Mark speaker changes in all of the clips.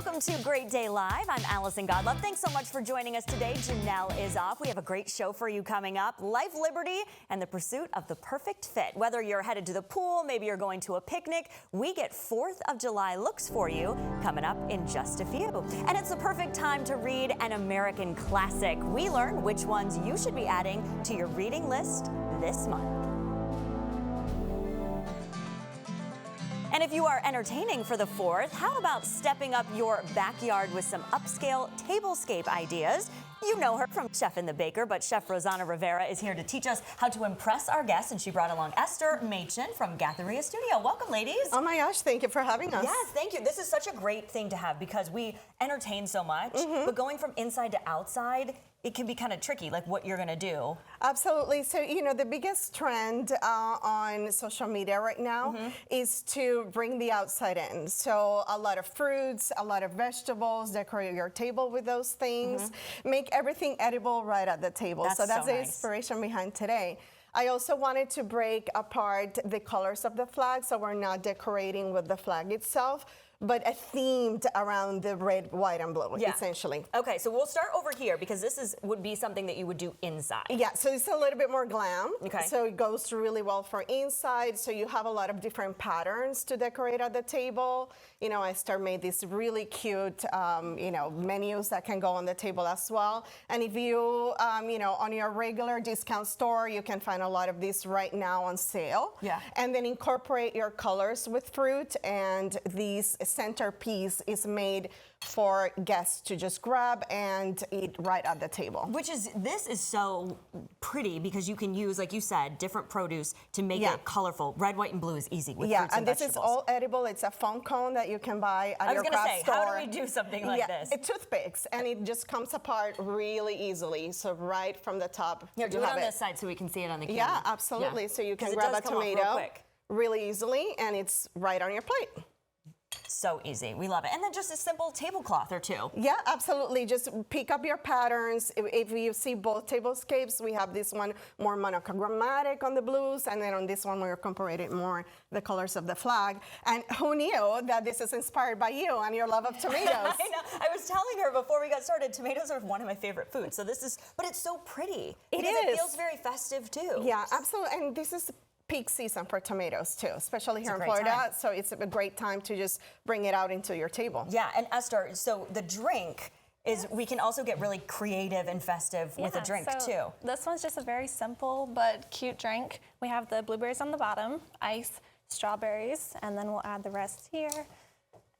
Speaker 1: Welcome to Great Day Live. I'm Allison Godlove. Thanks so much for joining us today. Janelle is off. We have a great show for you coming up. Life, liberty, and the pursuit of the perfect fit. Whether you're headed to the pool, maybe you're going to a picnic, we get 4th of July looks for you coming up in just a few. And it's the perfect time to read an American classic. We learn which ones you should be adding to your reading list this month. And if you are entertaining for the 4th, how about stepping up your backyard with some upscale tablescape ideas? You know her from Chef and the Baker, but Chef Rosanna Rivera is here to teach us how to impress our guests, and she brought along Esther Machen from Gatheria Studio. Welcome, ladies.
Speaker 2: Oh my gosh, thank you for having us.
Speaker 1: Yes, thank you. This is such a great thing to have because we entertain so much, but going from inside to outside, it can be kind of tricky, like what you're going to do.
Speaker 2: Absolutely. So, you know, the biggest trend on social media right now is to bring the outside in. So a lot of fruits, a lot of vegetables, decorate your table with those things, make everything edible right at the table.
Speaker 1: That's
Speaker 2: so that's
Speaker 1: so
Speaker 2: the
Speaker 1: nice.
Speaker 2: inspiration behind today. I also wanted to break apart the colors of the flag, so we're not decorating with the flag itself, but themed around the red, white, and blue, essentially.
Speaker 1: Okay, so we'll start over here because this would be something that you would do inside.
Speaker 2: Yeah, so it's a little bit more glam.
Speaker 1: Okay.
Speaker 2: So it goes really well for inside. So you have a lot of different patterns to decorate at the table. You know, Esther made these really cute, you know, menus that can go on the table as well. And if you, you know, on your regular discount store, you can find a lot of these right now on sale.
Speaker 1: Yeah.
Speaker 2: And then incorporate your colors with fruit, and these centerpiece is made for guests to just grab and eat right at the table.
Speaker 1: This is so pretty because you can use, like you said, different produce to make it colorful. Red, white, and blue is easy with fruits and
Speaker 2: this
Speaker 1: vegetables.
Speaker 2: is all edible. It's a foam cone that you can buy at your craft store.
Speaker 1: How do we do something like this?
Speaker 2: It's toothpicks, and it just comes apart really easily. So right from the top,
Speaker 1: Here, do it on this side so we can see it on the camera.
Speaker 2: Yeah, absolutely.
Speaker 1: Yeah.
Speaker 2: So you can
Speaker 1: 'Cause it
Speaker 2: grab
Speaker 1: does
Speaker 2: a
Speaker 1: come off real
Speaker 2: tomato
Speaker 1: quick.
Speaker 2: really easily, and it's right on your plate.
Speaker 1: So easy. We love it. And then just a simple tablecloth or two.
Speaker 2: Yeah, absolutely. Just pick up your patterns. If you see both tablescapes, we have this one more monochromatic on the blues, and then on this one we're incorporating more the colors of the flag. And who knew that this is inspired by you and your love of tomatoes?
Speaker 1: I know. I was telling her before we got started, tomatoes are one of my favorite foods. So this is, but it's so pretty.
Speaker 2: It
Speaker 1: It feels very festive too.
Speaker 2: Yeah, absolutely. And this is peak season for tomatoes too, especially here in Florida.
Speaker 1: Time.
Speaker 2: So it's a great time to just bring it out into your table.
Speaker 1: Yeah, and Esther, so the drink is, we can also get really creative and festive with a drink too.
Speaker 3: This one's just a very simple but cute drink. We have the blueberries on the bottom, ice, strawberries, and then we'll add the rest here.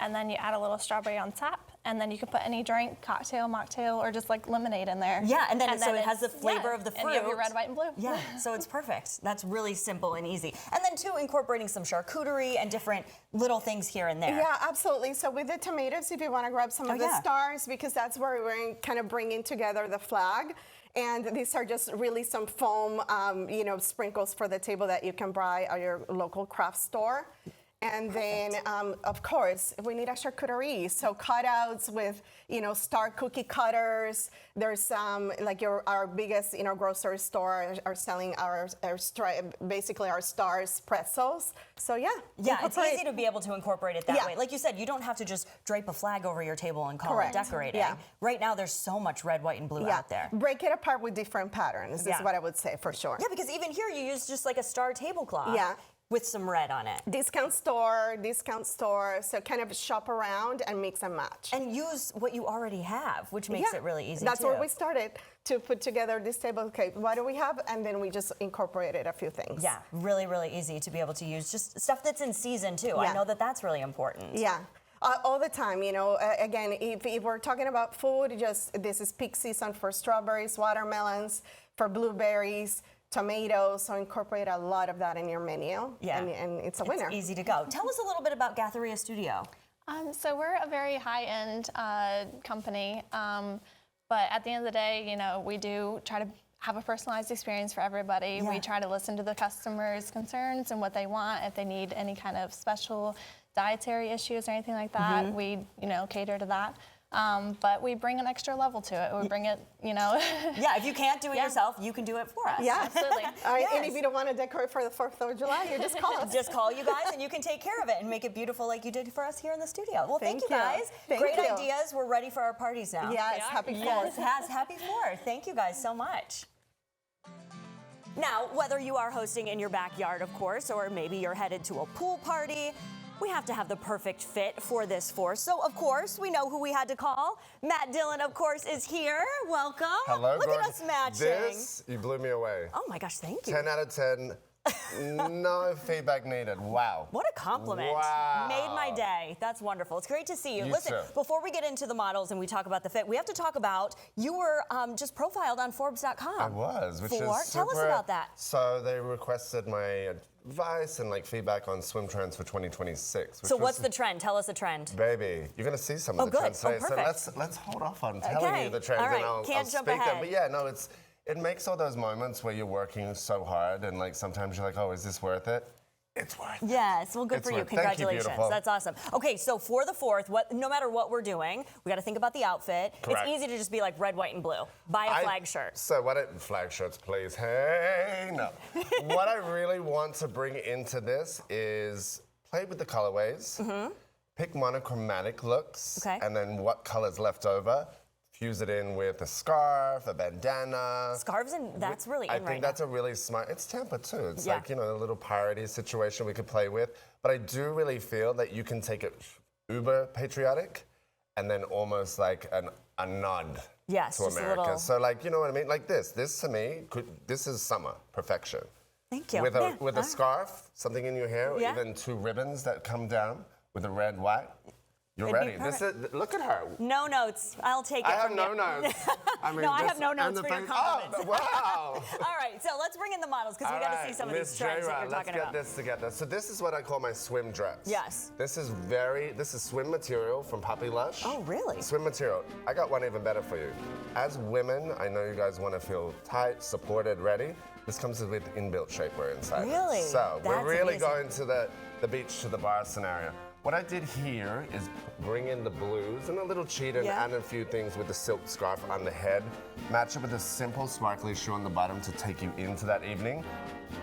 Speaker 3: And then you add a little strawberry on top, and then you can put any drink, cocktail, mocktail, or just like lemonade in there.
Speaker 1: Yeah, and then so it has the flavor of the fruit.
Speaker 3: And you have your red, white, and blue.
Speaker 1: Yeah, so it's perfect. That's really simple and easy. And then too, incorporating some charcuterie and different little things here and there.
Speaker 2: Yeah, absolutely. So with the tomatoes, if you want to grab some of the stars, because that's where we're kind of bringing together the flag. And these are just really some foam, you know, sprinkles for the table that you can buy at your local craft store. And then, of course, we need a charcuterie. So cutouts with, you know, star cookie cutters. There's like our biggest, you know, grocery store are selling basically our stars pretzels. So yeah.
Speaker 1: Yeah, it's easy to be able to incorporate it that way. Like you said, you don't have to just drape a flag over your table and call it decorating. Yeah. Right now, there's so much red, white, and blue out there.
Speaker 2: Break it apart with different patterns is what I would say for sure.
Speaker 1: Yeah, because even here you use just like a star tablecloth.
Speaker 2: Yeah.
Speaker 1: With some red on it.
Speaker 2: Discount store. So kind of shop around and mix and match.
Speaker 1: And use what you already have, which makes it really easy
Speaker 2: That's where we started to put together this table. Okay, what do we have? And then we just incorporated a few things.
Speaker 1: Yeah, really, really easy to be able to use just stuff that's in season too. I know that that's really important.
Speaker 2: Yeah. All the time, you know, again, if we're talking about food, this is peak season for strawberries, watermelons, for blueberries, tomatoes, so incorporate a lot of that in your menu, and it's a winner.
Speaker 1: It's easy to go. Tell us a little bit about Gatheria Studio.
Speaker 3: So we're a very high-end company, but at the end of the day, you know, we do try to have a personalized experience for everybody. We try to listen to the customers' concerns and what they want. If they need any kind of special dietary issues or anything like that, we, you know, cater to that. But we bring an extra level to it. We bring it, you know.
Speaker 1: Yeah, if you can't do it yourself, you can do it for us.
Speaker 2: Yeah,
Speaker 3: Absolutely.
Speaker 2: And if you don't want to decorate for the 4th of July, you just call us.
Speaker 1: Just call you guys and you can take care of it and make it beautiful like you did for us here in the studio. Well, thank you
Speaker 2: Thank you.
Speaker 1: guys.
Speaker 2: Thank
Speaker 1: Great
Speaker 2: you.
Speaker 1: ideas. We're ready for our parties now.
Speaker 2: Yes, happy 4th.
Speaker 1: Yes, happy 4th. Thank you guys so much. Now, whether you are hosting in your backyard, of course, or maybe you're headed to a pool party, we have to have the perfect fit for this 4th. So, of course, we know who we had to call. Matt Dillon, of course, is here. Welcome.
Speaker 4: Hello,
Speaker 1: Look
Speaker 4: gorgeous.
Speaker 1: at us matching.
Speaker 4: This, you blew me away.
Speaker 1: Oh my gosh, thank you.
Speaker 4: 10 out of 10. No feedback needed. Wow.
Speaker 1: What a compliment.
Speaker 4: Wow.
Speaker 1: Made my day. That's wonderful. It's great to see you.
Speaker 4: You
Speaker 1: Listen,
Speaker 4: too.
Speaker 1: before we get into the models and we talk about the fit, we have to talk about, you were just profiled on Forbes.com.
Speaker 4: I was, which
Speaker 1: For?
Speaker 4: is super.
Speaker 1: Tell us about that.
Speaker 4: So they requested my advice and like feedback on swim trends for 2026.
Speaker 1: So what's the trend? Tell us the trend.
Speaker 4: Baby, you're gonna see some of the
Speaker 1: good.
Speaker 4: trends
Speaker 1: Oh,
Speaker 4: today. So
Speaker 1: perfect.
Speaker 4: let's hold off on telling
Speaker 1: Okay.
Speaker 4: you the trends
Speaker 1: All right.
Speaker 4: and I'll
Speaker 1: Can't
Speaker 4: speak
Speaker 1: jump
Speaker 4: them.
Speaker 1: ahead.
Speaker 4: But yeah, no, it makes all those moments where you're working so hard and like sometimes you're like, oh, is this worth it? It's worth it.
Speaker 1: Yes, well, good
Speaker 4: It's
Speaker 1: for you.
Speaker 4: worth- thank you,
Speaker 1: Congratulations.
Speaker 4: beautiful.
Speaker 1: That's awesome. Okay, so for the 4th, no matter what we're doing, we got to think about the outfit.
Speaker 4: Correct.
Speaker 1: It's easy to just be like red, white, and blue. Buy a flag shirt.
Speaker 4: So flag shirts, please. Hey, no. What I really want to bring into this is play with the colorways, pick monochromatic looks,
Speaker 1: Okay.
Speaker 4: and then what colors left over. Fuse it in with a scarf, a bandana.
Speaker 1: Scarves, and that's really in
Speaker 4: I
Speaker 1: right
Speaker 4: think
Speaker 1: now.
Speaker 4: that's a really smart. It's Tampa too. It's
Speaker 1: Yeah.
Speaker 4: like, you know, a little parody situation we could play with. But I do really feel that you can take it uber patriotic and then almost like a nod
Speaker 1: Yes,
Speaker 4: to
Speaker 1: just a
Speaker 4: America.
Speaker 1: little-
Speaker 4: So like, you know what I mean? Like this. This to me, this is summer perfection.
Speaker 1: Thank you.
Speaker 4: With
Speaker 1: Yeah,
Speaker 4: a
Speaker 1: all right.
Speaker 4: scarf, something in your hair, or
Speaker 1: Yeah.
Speaker 4: even 2 ribbons that come down with a red, white. You're
Speaker 1: It'd be
Speaker 4: ready. This is, look at her.
Speaker 1: No notes. I'll take it
Speaker 4: I have
Speaker 1: from
Speaker 4: no
Speaker 1: you.
Speaker 4: notes. I mean,
Speaker 1: No, I
Speaker 4: this-
Speaker 1: have no notes
Speaker 4: and the
Speaker 1: for your
Speaker 4: thing-
Speaker 1: compliments.
Speaker 4: Oh, wow.
Speaker 1: All right, so let's bring in the models because we
Speaker 4: All
Speaker 1: got to
Speaker 4: right,
Speaker 1: see some of these
Speaker 4: Miss
Speaker 1: trends that
Speaker 4: J-Rod,
Speaker 1: you're talking
Speaker 4: let's
Speaker 1: about.
Speaker 4: get this together. So this is what I call my swim dress.
Speaker 1: Yes.
Speaker 4: This is swim material from Puppy Lush.
Speaker 1: Oh, really?
Speaker 4: Swim material. I got one even better for you. As women, I know you guys want to feel tight, supported, ready. This comes with inbuilt shapewear inside.
Speaker 1: Really?
Speaker 4: So
Speaker 1: That's
Speaker 4: we're really
Speaker 1: amazing.
Speaker 4: going to the beach to the bar scenario. What I did here is bring in the blues and a little cheetah
Speaker 1: Yeah.
Speaker 4: and add a few things with the silk scarf on the head. Match it with a simple sparkly shoe on the bottom to take you into that evening.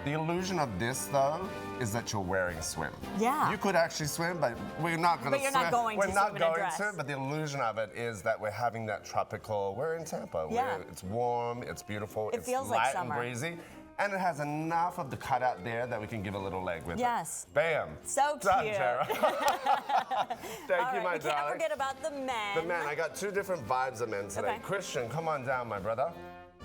Speaker 4: The illusion of this, though, is that you're wearing swim.
Speaker 1: Yeah.
Speaker 4: You could actually swim, but we're not going to
Speaker 1: But you're
Speaker 4: swim.
Speaker 1: not going
Speaker 4: we're
Speaker 1: to
Speaker 4: not
Speaker 1: swim in a
Speaker 4: going
Speaker 1: dress.
Speaker 4: to, but the illusion of it is that we're having that tropical. We're in Tampa.
Speaker 1: Yeah.
Speaker 4: It's warm, it's beautiful,
Speaker 1: It
Speaker 4: it's
Speaker 1: feels like
Speaker 4: light
Speaker 1: summer.
Speaker 4: and breezy. And it has enough of the cutout there that we can give a little leg with
Speaker 1: Yes.
Speaker 4: it. Bam.
Speaker 1: So
Speaker 4: Done,
Speaker 1: cute.
Speaker 4: Tara. Thank
Speaker 1: All
Speaker 4: you,
Speaker 1: right,
Speaker 4: my
Speaker 1: we can't
Speaker 4: darling.
Speaker 1: forget about the men.
Speaker 4: The men, I got 2 different vibes of men today.
Speaker 1: Okay.
Speaker 4: Christian, come on down, my brother.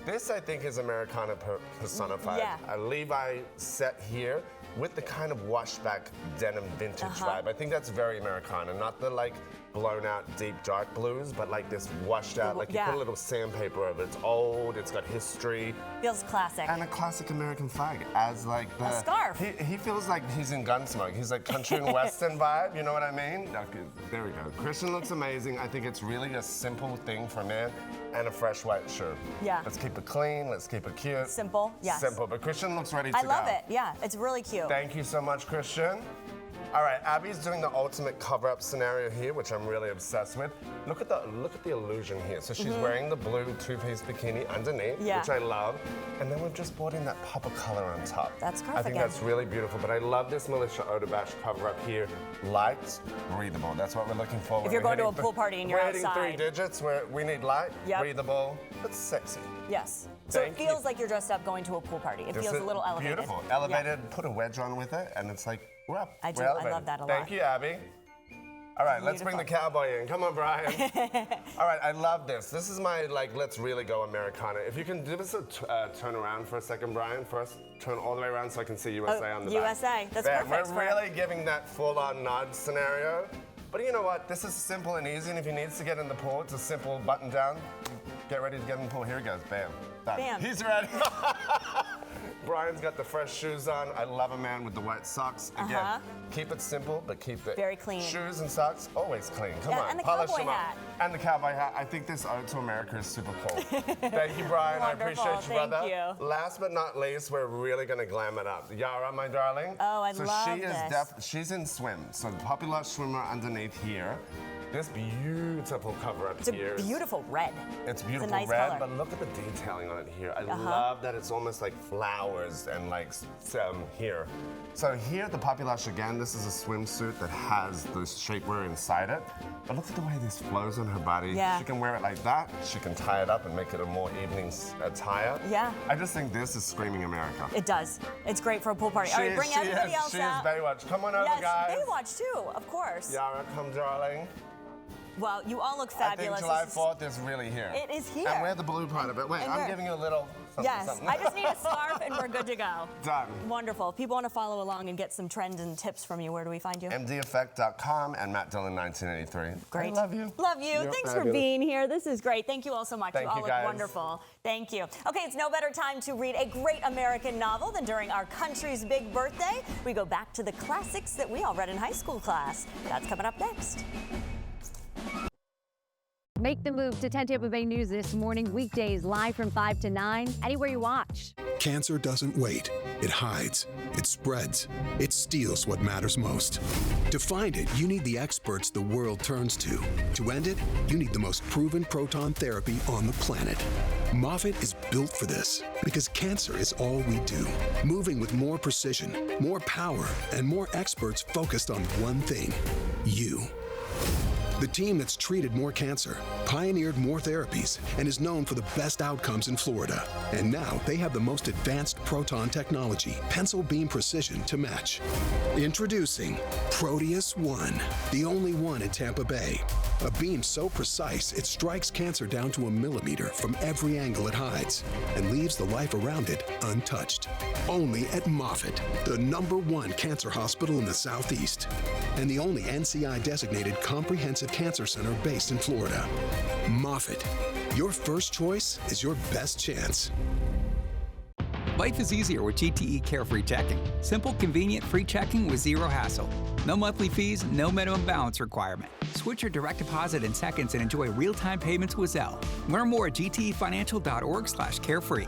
Speaker 4: This, I think, is Americana personified.
Speaker 1: Yeah.
Speaker 4: A Levi set here with the kind of washback denim vintage
Speaker 1: Uh-huh.
Speaker 4: vibe. I think that's very Americana, not the like blown out deep dark blues, but like this washed out, like you
Speaker 1: Yeah.
Speaker 4: put a little sandpaper over it. It's old, it's got history.
Speaker 1: Feels classic.
Speaker 4: And a classic American flag as like the
Speaker 1: A scarf.
Speaker 4: He feels like he's in Gunsmoke. He's like country and western vibe. You know what I mean? Okay, there we go. Christian looks amazing. I think it's really a simple thing for a man and a fresh white shirt.
Speaker 1: Yeah.
Speaker 4: Let's keep it clean. Let's keep it cute.
Speaker 1: Simple, yes.
Speaker 4: Simple. But Christian looks ready to
Speaker 1: I
Speaker 4: go.
Speaker 1: love it. Yeah, it's really cute.
Speaker 4: Thank you so much, Christian. All right, Abby's doing the ultimate cover-up scenario here, which I'm really obsessed with. Look at the illusion here. So she's wearing the blue 2-piece bikini underneath,
Speaker 1: Yeah.
Speaker 4: which I love, and then we've just brought in that pop of color on top.
Speaker 1: That's
Speaker 4: I
Speaker 1: scarf
Speaker 4: think
Speaker 1: again.
Speaker 4: that's really beautiful. But I love this Melissa Odebash cover-up here. Light, breathable. That's what we're looking for.
Speaker 1: If you're going to a pool party and you're
Speaker 4: we're hitting
Speaker 1: outside.
Speaker 4: 3 digits. We need light,
Speaker 1: Yep.
Speaker 4: breathable, but sexy.
Speaker 1: Yes. So
Speaker 4: Thank
Speaker 1: it feels
Speaker 4: you.
Speaker 1: like you're dressed up going to a pool party. It
Speaker 4: This
Speaker 1: feels
Speaker 4: is
Speaker 1: a little elevated.
Speaker 4: Beautiful.
Speaker 1: Yeah.
Speaker 4: Elevated, put a wedge on with it, and it's like, we're up.
Speaker 1: I do.
Speaker 4: We're
Speaker 1: I
Speaker 4: elevated.
Speaker 1: love that a lot.
Speaker 4: Thank you, Abby. All right, let's bring the cowboy in. Come on, Brian. All right, I love this. This is my, like, let's really go Americana. If you can give us a turn around for a second, Brian. First, turn all the way around so I can see USA on the back.
Speaker 1: USA. That's
Speaker 4: Bam.
Speaker 1: perfect
Speaker 4: We're
Speaker 1: for-
Speaker 4: really giving that full-on nod scenario. But you know what? This is simple and easy, and if he needs to get in the pool, it's a simple button down. Get ready to get in the pool. Here he goes. Bam. Done.
Speaker 1: Bam.
Speaker 4: He's ready. Brian's got the fresh shoes on. I love a man with the white socks. Again, keep it simple, but keep the
Speaker 1: Very clean.
Speaker 4: shoes and socks always clean. Come
Speaker 1: Yeah,
Speaker 4: on,
Speaker 1: and the
Speaker 4: polish
Speaker 1: cowboy
Speaker 4: them up.
Speaker 1: hat.
Speaker 4: And the cowboy hat. I think this ode to America is super cool. Thank you, Brian. I
Speaker 1: Wonderful.
Speaker 4: appreciate you,
Speaker 1: Thank
Speaker 4: brother.
Speaker 1: you.
Speaker 4: Last but not least, we're really gonna glam it up. Yara, my darling.
Speaker 1: Oh, I
Speaker 4: so
Speaker 1: love
Speaker 4: she is
Speaker 1: this.
Speaker 4: she's in swim. So the Puppy Lush swimmer underneath here. This beautiful cover up
Speaker 1: It's a
Speaker 4: here.
Speaker 1: beautiful red.
Speaker 4: It's beautiful
Speaker 1: nice
Speaker 4: red,
Speaker 1: color.
Speaker 4: but look at the detailing on it here. I love that it's almost like flowers and like here. So here at the Populash again, this is a swimsuit that has the shapewear inside it. But look at the way this flows on her body.
Speaker 1: Yeah.
Speaker 4: She can wear it like that. She can tie it up and make it a more evening attire.
Speaker 1: Yeah.
Speaker 4: I just think this is screaming America.
Speaker 1: It does. It's great for a pool party. All right, bring everybody else out.
Speaker 4: She is Baywatch. Come on over,
Speaker 1: Yes,
Speaker 4: guys.
Speaker 1: Baywatch too, of course.
Speaker 4: Yara, come, darling.
Speaker 1: Well, you all look
Speaker 4: I think
Speaker 1: fabulous.
Speaker 4: July
Speaker 1: This is-
Speaker 4: 4th is really here.
Speaker 1: It is here.
Speaker 4: And we're the blue part of it. Wait,
Speaker 1: And
Speaker 4: I'm
Speaker 1: we're-
Speaker 4: giving you a little something,
Speaker 1: Yes,
Speaker 4: something.
Speaker 1: I just need a scarf and we're good to go.
Speaker 4: Done.
Speaker 1: Wonderful. If people want to follow along and get some trends and tips from you, where do we find you?
Speaker 4: MDEffect.com and Matt Dillon 1983.
Speaker 1: Great.
Speaker 4: I love you.
Speaker 1: Love you.
Speaker 4: You're
Speaker 1: Thanks for
Speaker 4: fabulous.
Speaker 1: being here. This is great. Thank you all so much.
Speaker 4: Thank
Speaker 1: you all
Speaker 4: you,
Speaker 1: look
Speaker 4: guys.
Speaker 1: wonderful. Thank you. Okay, it's no better time to read a great American novel than during our country's big birthday. We go back to the classics that we all read in high school class. That's coming up next.
Speaker 5: Make the move to 10 Tampa Bay News this morning, weekdays live from 5 to 9, anywhere you watch.
Speaker 6: Cancer doesn't wait. It hides. It spreads. It steals what matters most. To find it, you need the experts the world turns to. To end it, you need the most proven proton therapy on the planet. Moffitt is built for this because cancer is all we do. Moving with more precision, more power, and more experts focused on one thing: you. The team that's treated more cancer, pioneered more therapies, and is known for the best outcomes in Florida. And now they have the most advanced proton technology, pencil beam precision to match. Introducing Proteus One, the only one in Tampa Bay. A beam so precise it strikes cancer down to a millimeter from every angle it hides and leaves the life around it untouched. Only at Moffitt, the #1 cancer hospital in the Southeast, and the only NCI-designated comprehensive cancer center based in Florida. Moffitt, your first choice is your best chance.
Speaker 7: Life is easier with GTE Carefree Checking. Simple, convenient, free checking with zero hassle. No monthly fees, no minimum balance requirement. Switch your direct deposit in seconds and enjoy real-time payments with Zelle. Learn more at gtefinancial.org/carefree.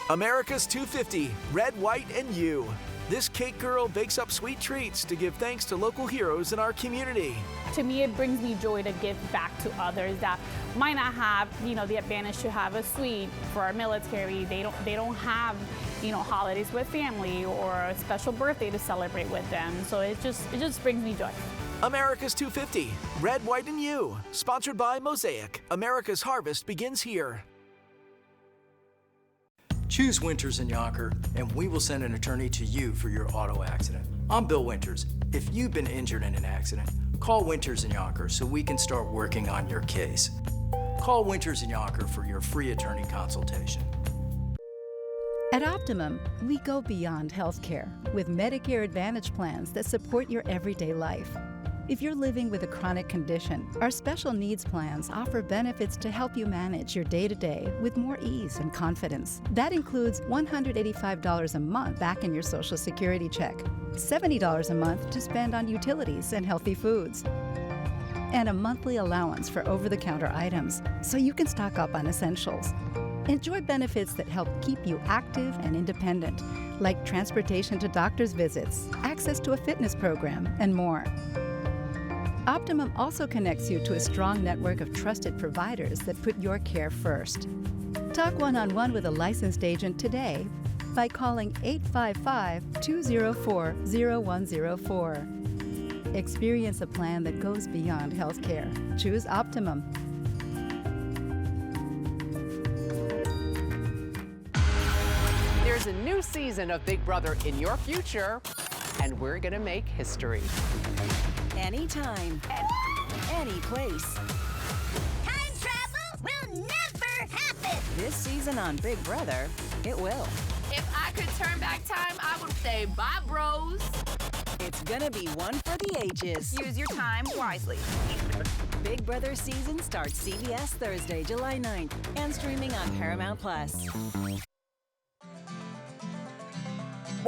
Speaker 8: America's 250, Red, White, and You. This cake girl bakes up sweet treats to give thanks to local heroes in our community.
Speaker 9: To me, it brings me joy to give back to others that might not have, the advantage to have a sweet. For our military, they don't have, holidays with family or a special birthday to celebrate with them. So it just brings me joy.
Speaker 8: America's 250, Red, White, and You. Sponsored by Mosaic. America's harvest begins here.
Speaker 10: Choose Winters and Yonker, and we will send an attorney to you for your auto accident. I'm Bill Winters. If you've been injured in an accident, call Winters and Yonker so we can start working on your case. Call Winters and Yonker for your free attorney consultation.
Speaker 11: At Optimum, we go beyond healthcare with Medicare Advantage plans that support your everyday life. If you're living with a chronic condition, our special needs plans offer benefits to help you manage your day-to-day with more ease and confidence. That includes $185 a month back in your Social Security check, $70 a month to spend on utilities and healthy foods, and a monthly allowance for over-the-counter items so you can stock up on essentials. Enjoy benefits that help keep you active and independent, like transportation to doctor's visits, access to a fitness program, and more. Optimum also connects you to a strong network of trusted providers that put your care first. Talk one-on-one with a licensed agent today by calling 855-204-0104. Experience a plan that goes beyond healthcare. Choose Optimum.
Speaker 12: There's a new season of Big Brother in your future, and we're gonna make history.
Speaker 13: Anytime, any place.
Speaker 14: Time travel will never happen!
Speaker 13: This season on Big Brother, it will.
Speaker 15: If I could turn back time, I would say bye, bros.
Speaker 13: It's gonna be one for the ages.
Speaker 15: Use your time wisely.
Speaker 13: Big Brother season starts CBS Thursday, July 9th, and streaming on Paramount+.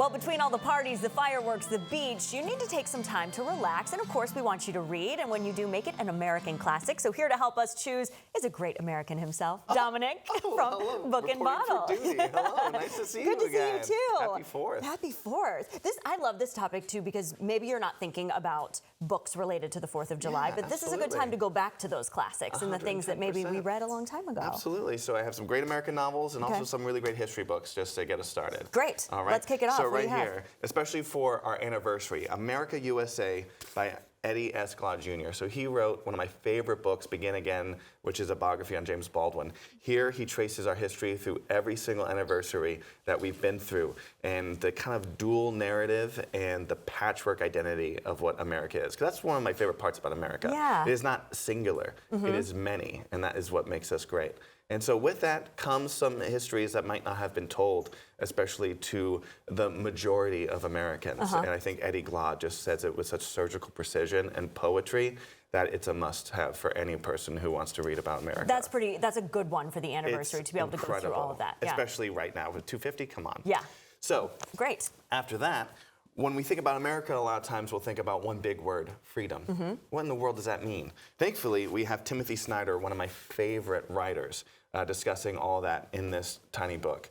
Speaker 1: Well, between all the parties, the fireworks, the beach, you need to take some time to relax. And of course, we want you to read. And when you do, make it an American classic. So here to help us choose is a great American himself, Dominic from Book and Bottle.
Speaker 16: Hello, nice to see you again.
Speaker 1: Good to see you too.
Speaker 16: Happy 4th.
Speaker 1: Happy 4th. I love this topic too because maybe you're not thinking about books related to the 4th of July, but this is a good time to go back to those classics and the things that maybe we read a long time ago.
Speaker 16: Absolutely. So I have some great American novels and also some really great history books just to get us started.
Speaker 1: Great.
Speaker 16: All right.
Speaker 1: Let's kick it off.
Speaker 16: So right here, especially for our anniversary, America USA by Eddie S. Glaude Jr. So he wrote one of my favorite books, Begin Again, which is a biography on James Baldwin. Here he traces our history through every single anniversary that we've been through and the kind of dual narrative and the patchwork identity of what America is. Because that's one of my favorite parts about America.
Speaker 1: Yeah.
Speaker 16: It is not singular, it is many, and that is what makes us great. And so with that comes some histories that might not have been told, especially to the majority of Americans. And I think Eddie Glaude just says it with such surgical precision and poetry that it's a must-have for any person who wants to read about America.
Speaker 1: That's a good one for the anniversary
Speaker 16: It's
Speaker 1: to be able to go through all of that. Yeah.
Speaker 16: Especially right now with 250, come on.
Speaker 1: Yeah.
Speaker 16: So,
Speaker 1: great.
Speaker 16: After that, when we think about America, a lot of times we'll think about one big word, freedom. What in the world does that mean? Thankfully, we have Timothy Snyder, one of my favorite writers, discussing all that in this tiny book.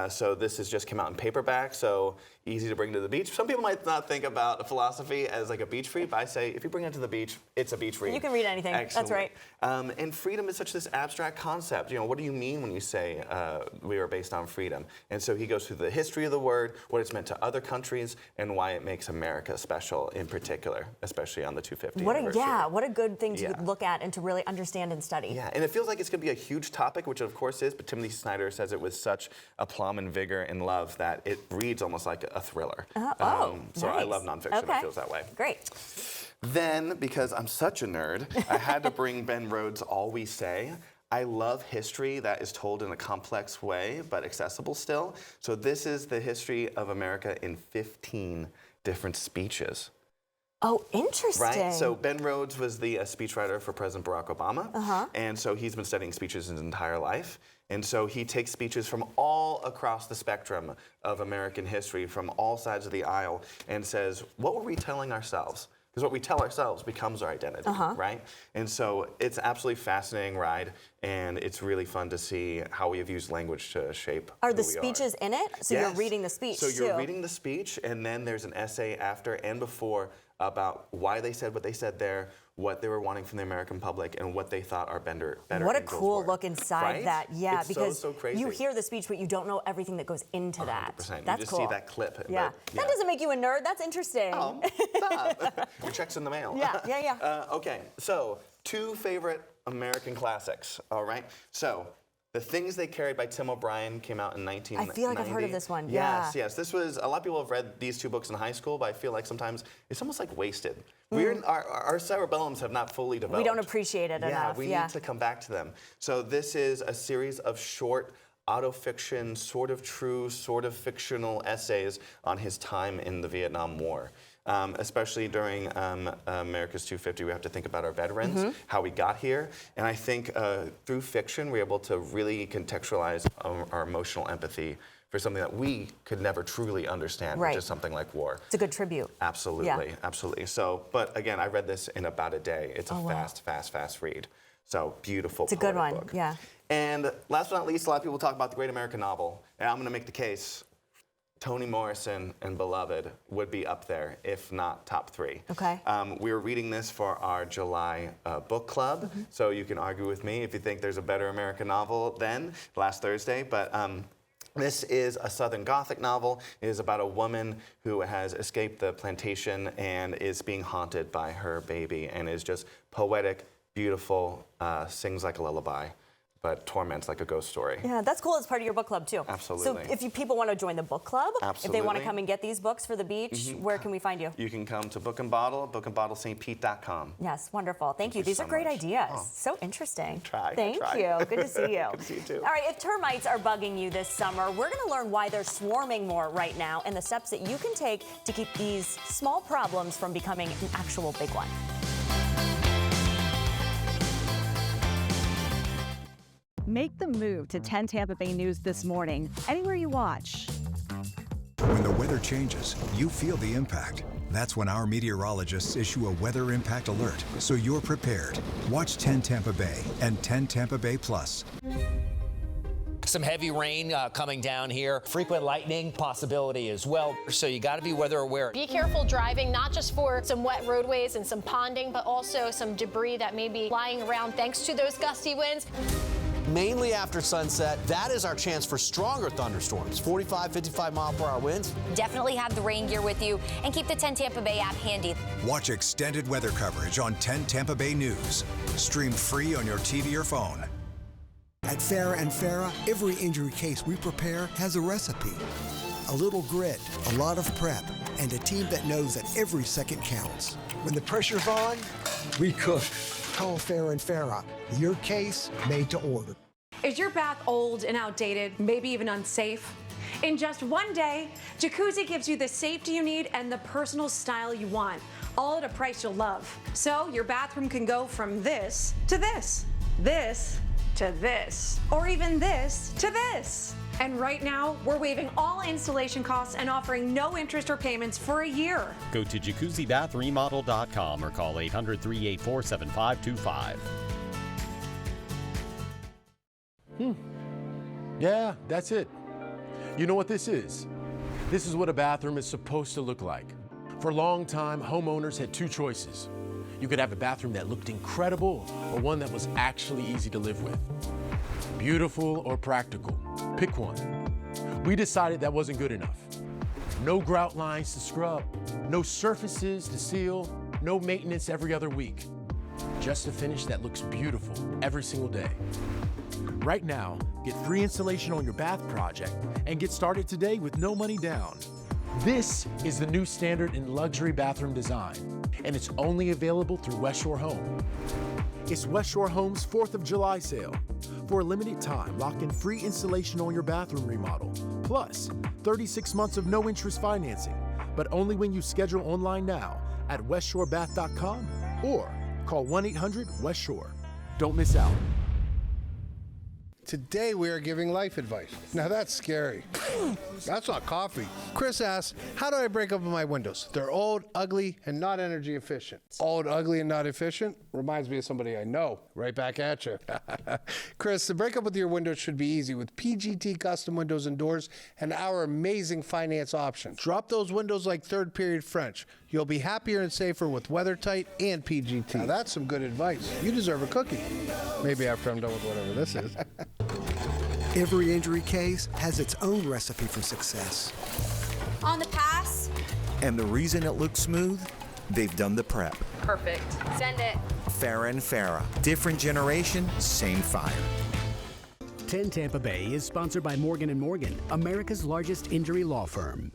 Speaker 16: So this has just come out in paperback, so easy to bring to the beach. Some people might not think about philosophy as like a beach read, but I say if you bring it to the beach, it's a beach read.
Speaker 1: You can read anything.
Speaker 16: Excellent.
Speaker 1: That's right.
Speaker 16: And freedom is such this abstract concept. You know, what do you mean when you say we are based on freedom? And so he goes through the history of the word, what it's meant to other countries, and why it makes America special in particular, especially on the 250th anniversary.
Speaker 1: What a good thing to look at and to really understand and study.
Speaker 16: Yeah, and it feels like it's going to be a huge topic, which it of course is, but Timothy Snyder says it with such aplomb and vigor and love that it reads almost like a thriller. So I love nonfiction that feels that way.
Speaker 1: Great.
Speaker 16: Then, because I'm such a nerd, I had to bring Ben Rhodes' All We Say. I love history that is told in a complex way, but accessible still. So this is the history of America in 15 different speeches.
Speaker 1: Oh, interesting.
Speaker 16: Right? So Ben Rhodes was the speechwriter for President Barack Obama. And so he's been studying speeches his entire life. And so he takes speeches from all across the spectrum of American history, from all sides of the aisle, and says, what were we telling ourselves? Because what we tell ourselves becomes our identity, right? And so it's an absolutely fascinating ride, and it's really fun to see how we have used language to shape
Speaker 1: Are the speeches in it? So you're reading the speech,
Speaker 16: So you're reading the speech, and then there's an essay after and before about why they said what they said there, what they were wanting from the American public, and what they thought our better
Speaker 1: What a
Speaker 16: angels
Speaker 1: cool
Speaker 16: were.
Speaker 1: look inside that. Yeah,
Speaker 16: It's
Speaker 1: because
Speaker 16: so crazy.
Speaker 1: you hear the speech, but you don't know everything that goes into that.
Speaker 16: 100%.
Speaker 1: That's
Speaker 16: you just
Speaker 1: cool.
Speaker 16: see that clip.
Speaker 1: Yeah. That doesn't make you a nerd. That's interesting.
Speaker 16: Oh, stop. Your check's in the mail.
Speaker 1: Yeah.
Speaker 16: Okay, so 2 favorite American classics, all right? So, The Things They Carried by Tim O'Brien came out in 1990.
Speaker 1: I feel like I've heard of this one.
Speaker 16: Yes. This was, a lot of people have read these 2 books in high school, but I feel like sometimes it's almost like wasted. Our cerebellums have not fully developed.
Speaker 1: We don't appreciate it enough.
Speaker 16: We need to come back to them. So this is a series of short autofiction, sort of true, sort of fictional essays on his time in the Vietnam War. Especially during America's 250, we have to think about our veterans, how we got here. And I think through fiction, we're able to really contextualize our emotional empathy for something that we could never truly understand, which is something like war.
Speaker 1: It's a good tribute.
Speaker 16: Absolutely, absolutely. So, but again, I read this in about a day. It's a fast read. So beautiful.
Speaker 1: It's a good one,
Speaker 16: book.
Speaker 1: yeah.
Speaker 16: And last but not least, a lot of people talk about the great American novel. And I'm going to make the case. Toni Morrison and Beloved would be up there, if not top 3.
Speaker 1: Okay.
Speaker 16: We were reading this for our July book club, so you can argue with me if you think there's a better American novel than last Thursday. But this is a Southern Gothic novel. It is about a woman who has escaped the plantation and is being haunted by her baby, and is just poetic, beautiful, sings like a lullaby, but torments like a ghost story.
Speaker 1: Yeah, that's cool. It's part of your book club, too.
Speaker 16: Absolutely.
Speaker 1: So if people want to join the book club, if they want to come and get these books for the beach, where can we find you?
Speaker 16: You can come to Book and Bottle, bookandbottlestpete.com.
Speaker 1: Yes, wonderful. Thank you. These are great ideas. So interesting. Thank
Speaker 16: try.
Speaker 1: you. Good to see you.
Speaker 16: Good to see you, too.
Speaker 1: All right, if termites are bugging you this summer, we're going to learn why they're swarming more right now and the steps that you can take to keep these small problems from becoming an actual big one.
Speaker 17: Make the move to 10 Tampa Bay News this morning, anywhere you watch.
Speaker 6: When the weather
Speaker 17: weather changes, you feel the impact. That's when our meteorologists issue a weather impact alert, so you're prepared. Watch 10 Tampa Bay and 10 Tampa Bay Plus.
Speaker 18: Some heavy rain coming down here. Frequent lightning possibility as well. So you got to be weather aware.
Speaker 19: Be careful driving, not just for some wet roadways and some ponding, but also some debris that may be flying around thanks to those gusty winds.
Speaker 20: Mainly after sunset, that is our chance for stronger thunderstorms. 45, 55 mile per hour winds.
Speaker 21: Definitely have the rain gear with you and keep the 10 Tampa Bay app handy.
Speaker 17: Watch extended weather coverage on 10 Tampa Bay News. Stream free on your TV or phone.
Speaker 22: At Farah & Farah, every injury case we prepare has a recipe. A little grit, a lot of prep, and a team that knows that every second counts. When the pressure's on, we cook. Call Farah & Farah. Your case made to order.
Speaker 23: Is your bath old and outdated, maybe even unsafe? In just one day, Jacuzzi gives you the safety you need and the personal style you want, all at a price you'll love. So your bathroom can go from this to this, this to this, or even this to this. And right now, we're waiving all installation costs and offering no interest or payments for a year.
Speaker 24: Go to jacuzzibathremodel.com or call 800-384-7525.
Speaker 25: Yeah, that's it. You know what this is? This is what a bathroom is supposed to look like. For a long time, homeowners had two choices. You could have a bathroom that looked incredible or one that was actually easy to live with. Beautiful or practical, pick one. We decided that wasn't good enough. No grout lines to scrub, no surfaces to seal, no maintenance every other week. Just a finish that looks beautiful every single day. Right now, get free installation on your bath project and get started today with no money down. This is the new standard in luxury bathroom design, and it's only available through West Shore Home. It's West Shore Home's 4th of July sale. For a limited time, lock in free installation on your bathroom remodel, plus 36 months of no interest financing, but only when you schedule online now at westshorebath.com or call 1-800-WEST-SHORE. Don't miss out.
Speaker 26: Today we are giving life advice. Now that's scary. That's not coffee. Chris asks, how do I break open my windows? They're old, ugly, and not energy efficient. Old, ugly, and not efficient? Reminds me of somebody I know. Right back at you. Chris, the breakup with your windows should be easy with PGT Custom Windows and Doors and our amazing finance options. Drop those windows like third period French. You'll be happier and safer with WeatherTight and PGT. Now that's some good advice. You deserve a cookie. Maybe after I'm done with whatever this is.
Speaker 22: Every injury case has its own recipe for success.
Speaker 21: On the pass.
Speaker 27: And the reason it looks smooth? They've done the prep.
Speaker 21: Perfect. Send it.
Speaker 27: Farah & Farah. Different generation, same fire.
Speaker 28: 10 Tampa Bay is sponsored by Morgan & Morgan, America's largest injury law firm.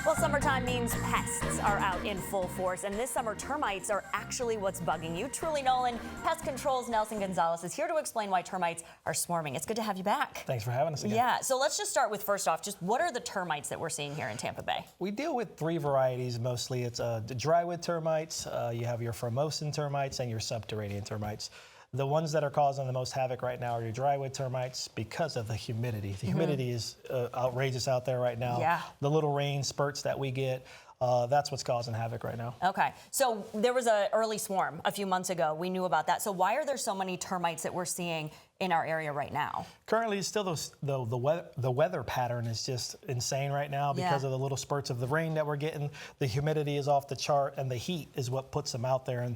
Speaker 1: Well, summertime means pests are out in full force, and this summer termites are actually what's bugging you. Truly Nolan, Pest Control's Nelson Gonzalez is here to explain why termites are swarming. It's good to have you back.
Speaker 29: Thanks for having us again.
Speaker 1: Yeah, so let's just start with first off, just what are the termites that we're seeing here in Tampa Bay?
Speaker 29: We deal with three varieties mostly. It's the drywood termites, you have your Formosan termites, and your subterranean termites. The ones that are causing the most havoc right now are your drywood termites because of the humidity. The humidity is outrageous out there right now.
Speaker 1: Yeah.
Speaker 29: The little rain spurts that we get, that's what's causing havoc right now.
Speaker 1: Okay, so there was an early swarm a few months ago. We knew about that. So why are there so many termites that we're seeing in our area right now?
Speaker 29: Currently, still the weather pattern is just insane right now because of the little spurts of the rain that we're getting. The humidity is off the chart, and the heat is what puts them out there. And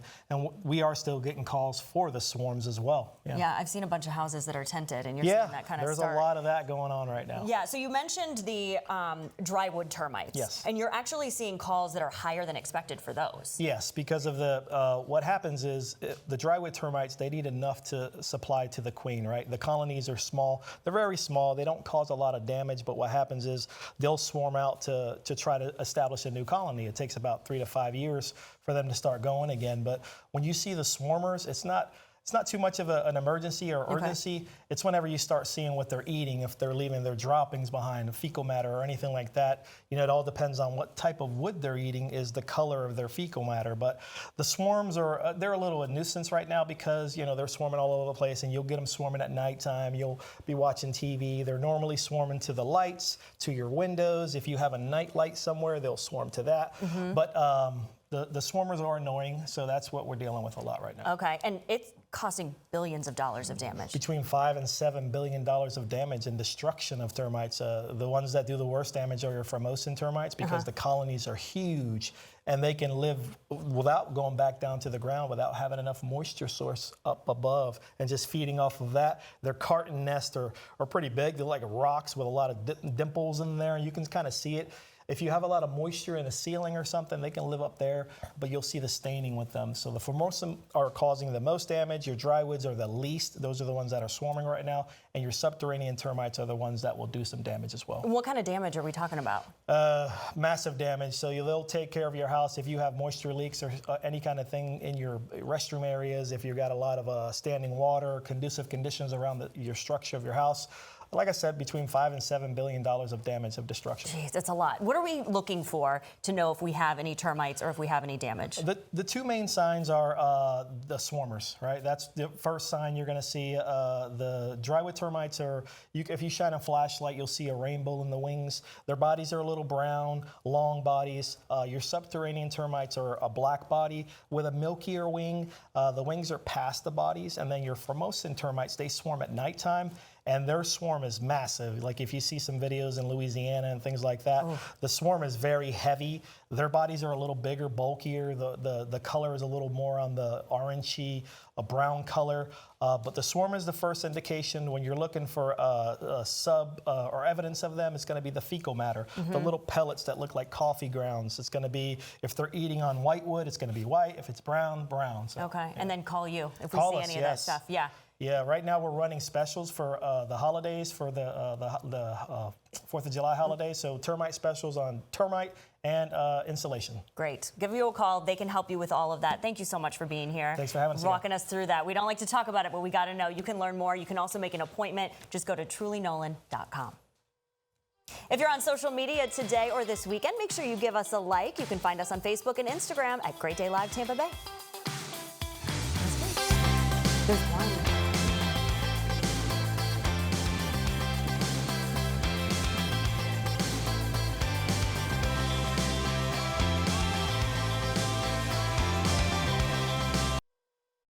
Speaker 29: we are still getting calls for the swarms as well.
Speaker 1: Yeah, I've seen a bunch of houses that are tented, and you're seeing that kind of
Speaker 29: there's
Speaker 1: start.
Speaker 29: a lot of that going on right now.
Speaker 1: Yeah, so you mentioned the drywood termites.
Speaker 29: Yes.
Speaker 1: And you're actually seeing calls that are higher than expected for those.
Speaker 29: Yes, because of the what happens is the drywood termites, they need enough to supply to the queen, right? The colonies are small. They're very small. They don't cause a lot of damage, but what happens is they'll swarm out to try to establish a new colony. It takes about 3 to 5 years for them to start going again. But when you see the swarmers, it's not it's not too much of an emergency or urgency. It's whenever you start seeing what they're eating, if they're leaving their droppings behind, fecal matter or anything like that. You know, it all depends on what type of wood they're eating is the color of their fecal matter. But the swarms are, they're a little a nuisance right now because, you know, they're swarming all over the place, and you'll get them swarming at nighttime. You'll be watching TV. They're normally swarming to the lights, to your windows. If you have a night light somewhere, they'll swarm to that. But the swarmers are annoying, so that's what we're dealing with a lot right now.
Speaker 1: Okay, and it's costing billions of dollars of damage.
Speaker 29: Between $5 and $7 billion of damage and destruction of termites. The ones that do the worst damage are your Formosan termites because the colonies are huge and they can live without going back down to the ground, without having enough moisture source up above and just feeding off of that. Their carton nests are pretty big. They're like rocks with a lot of dimples in there. You can kind of see it. If you have a lot of moisture in the ceiling or something, they can live up there, but you'll see the staining with them. So the Formosan are causing the most damage. Your drywoods are the least. Those are the ones that are swarming right now. And your subterranean termites are the ones that will do some damage as well.
Speaker 1: What kind of damage are we talking about?
Speaker 29: Massive damage. So they'll take care of your house if you have moisture leaks or any kind of thing in your restroom areas, if you've got a lot of standing water, conducive conditions around your structure of your house. Like I said, between $5 and $7 billion of damage of destruction.
Speaker 1: Jeez, that's a lot. What are we looking for to know if we have any termites or if we have any damage?
Speaker 29: The two main signs are the swarmers, right? That's the first sign you're going to see. The drywood termites are, if you shine a flashlight, you'll see a rainbow in the wings. Their bodies are a little brown, long bodies. Your subterranean termites are a black body with a milkier wing. The wings are past the bodies. And then your Formosan termites, they swarm at nighttime. And their swarm is massive. Like if you see some videos in Louisiana and things like that, the swarm is very heavy. Their bodies are a little bigger, bulkier. The color is a little more on the orangey, a brown color. But the swarm is the first indication. When you're looking for or evidence of them, it's going to be the fecal matter, the little pellets that look like coffee grounds. It's going to be, if they're eating on white wood, it's going to be white. If it's brown, brown. So,
Speaker 1: okay, and then call you if we
Speaker 29: call
Speaker 1: see
Speaker 29: us,
Speaker 1: any of that stuff. Yeah.
Speaker 29: Yeah, right now we're running specials for the holidays, for the 4th of July holiday. So termite specials on termite and insulation.
Speaker 1: Great. Give you a call. They can help you with all of that. Thank you so much for being here.
Speaker 29: Thanks for having us.
Speaker 1: Walking us through that. We don't like to talk about it, but we got to know. You can learn more. You can also make an appointment. Just go to trulynolan.com. If you're on social media today or this weekend, make sure you give us a like. You can find us on Facebook and Instagram at Great Day Live Tampa Bay. There's one.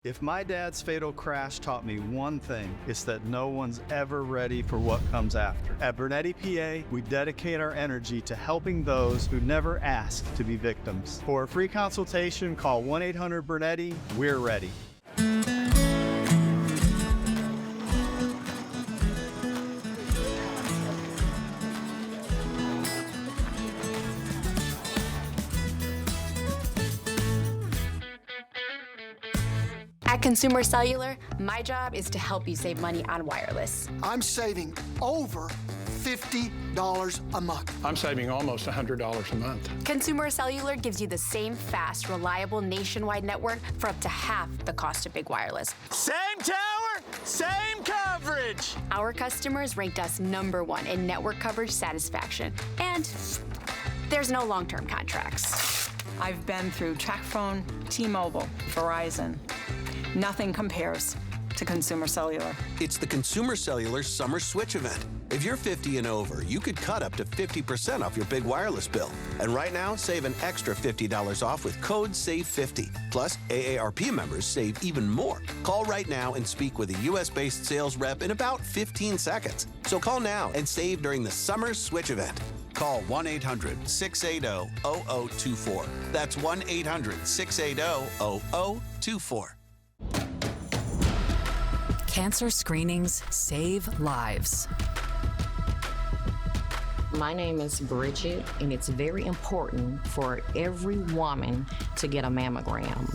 Speaker 2: If my dad's fatal crash taught me one thing, it's that no one's ever ready for what comes after. At Bernetti PA, we dedicate our energy to helping those who never asked to be victims. For a free consultation, call 1-800-BERNETTI. We're ready.
Speaker 3: At Consumer Cellular, my job is to help you save money on wireless.
Speaker 4: I'm saving over $50 a month.
Speaker 5: I'm saving almost $100 a month.
Speaker 3: Consumer Cellular gives you the same fast, reliable nationwide network for up to half the cost of big wireless.
Speaker 5: Same tower, same coverage.
Speaker 3: Our customers ranked us #1 in network coverage satisfaction, and there's no long-term contracts.
Speaker 7: I've been through TracFone, T-Mobile, Verizon. Nothing compares to Consumer Cellular.
Speaker 8: It's the Consumer Cellular Summer Switch event. If you're 50 and over, you could cut up to 50% off your big wireless bill. And right now, save an extra $50 off with code SAVE50. Plus, AARP members save even more. Call right now and speak with a U.S.-based sales rep in about 15 seconds. So call now and save during the Summer Switch event. Call 1-800-680-0024. That's 1-800-680-0024.
Speaker 9: Cancer screenings save lives.
Speaker 10: My name is Bridget, and it's very important for every woman to get a mammogram.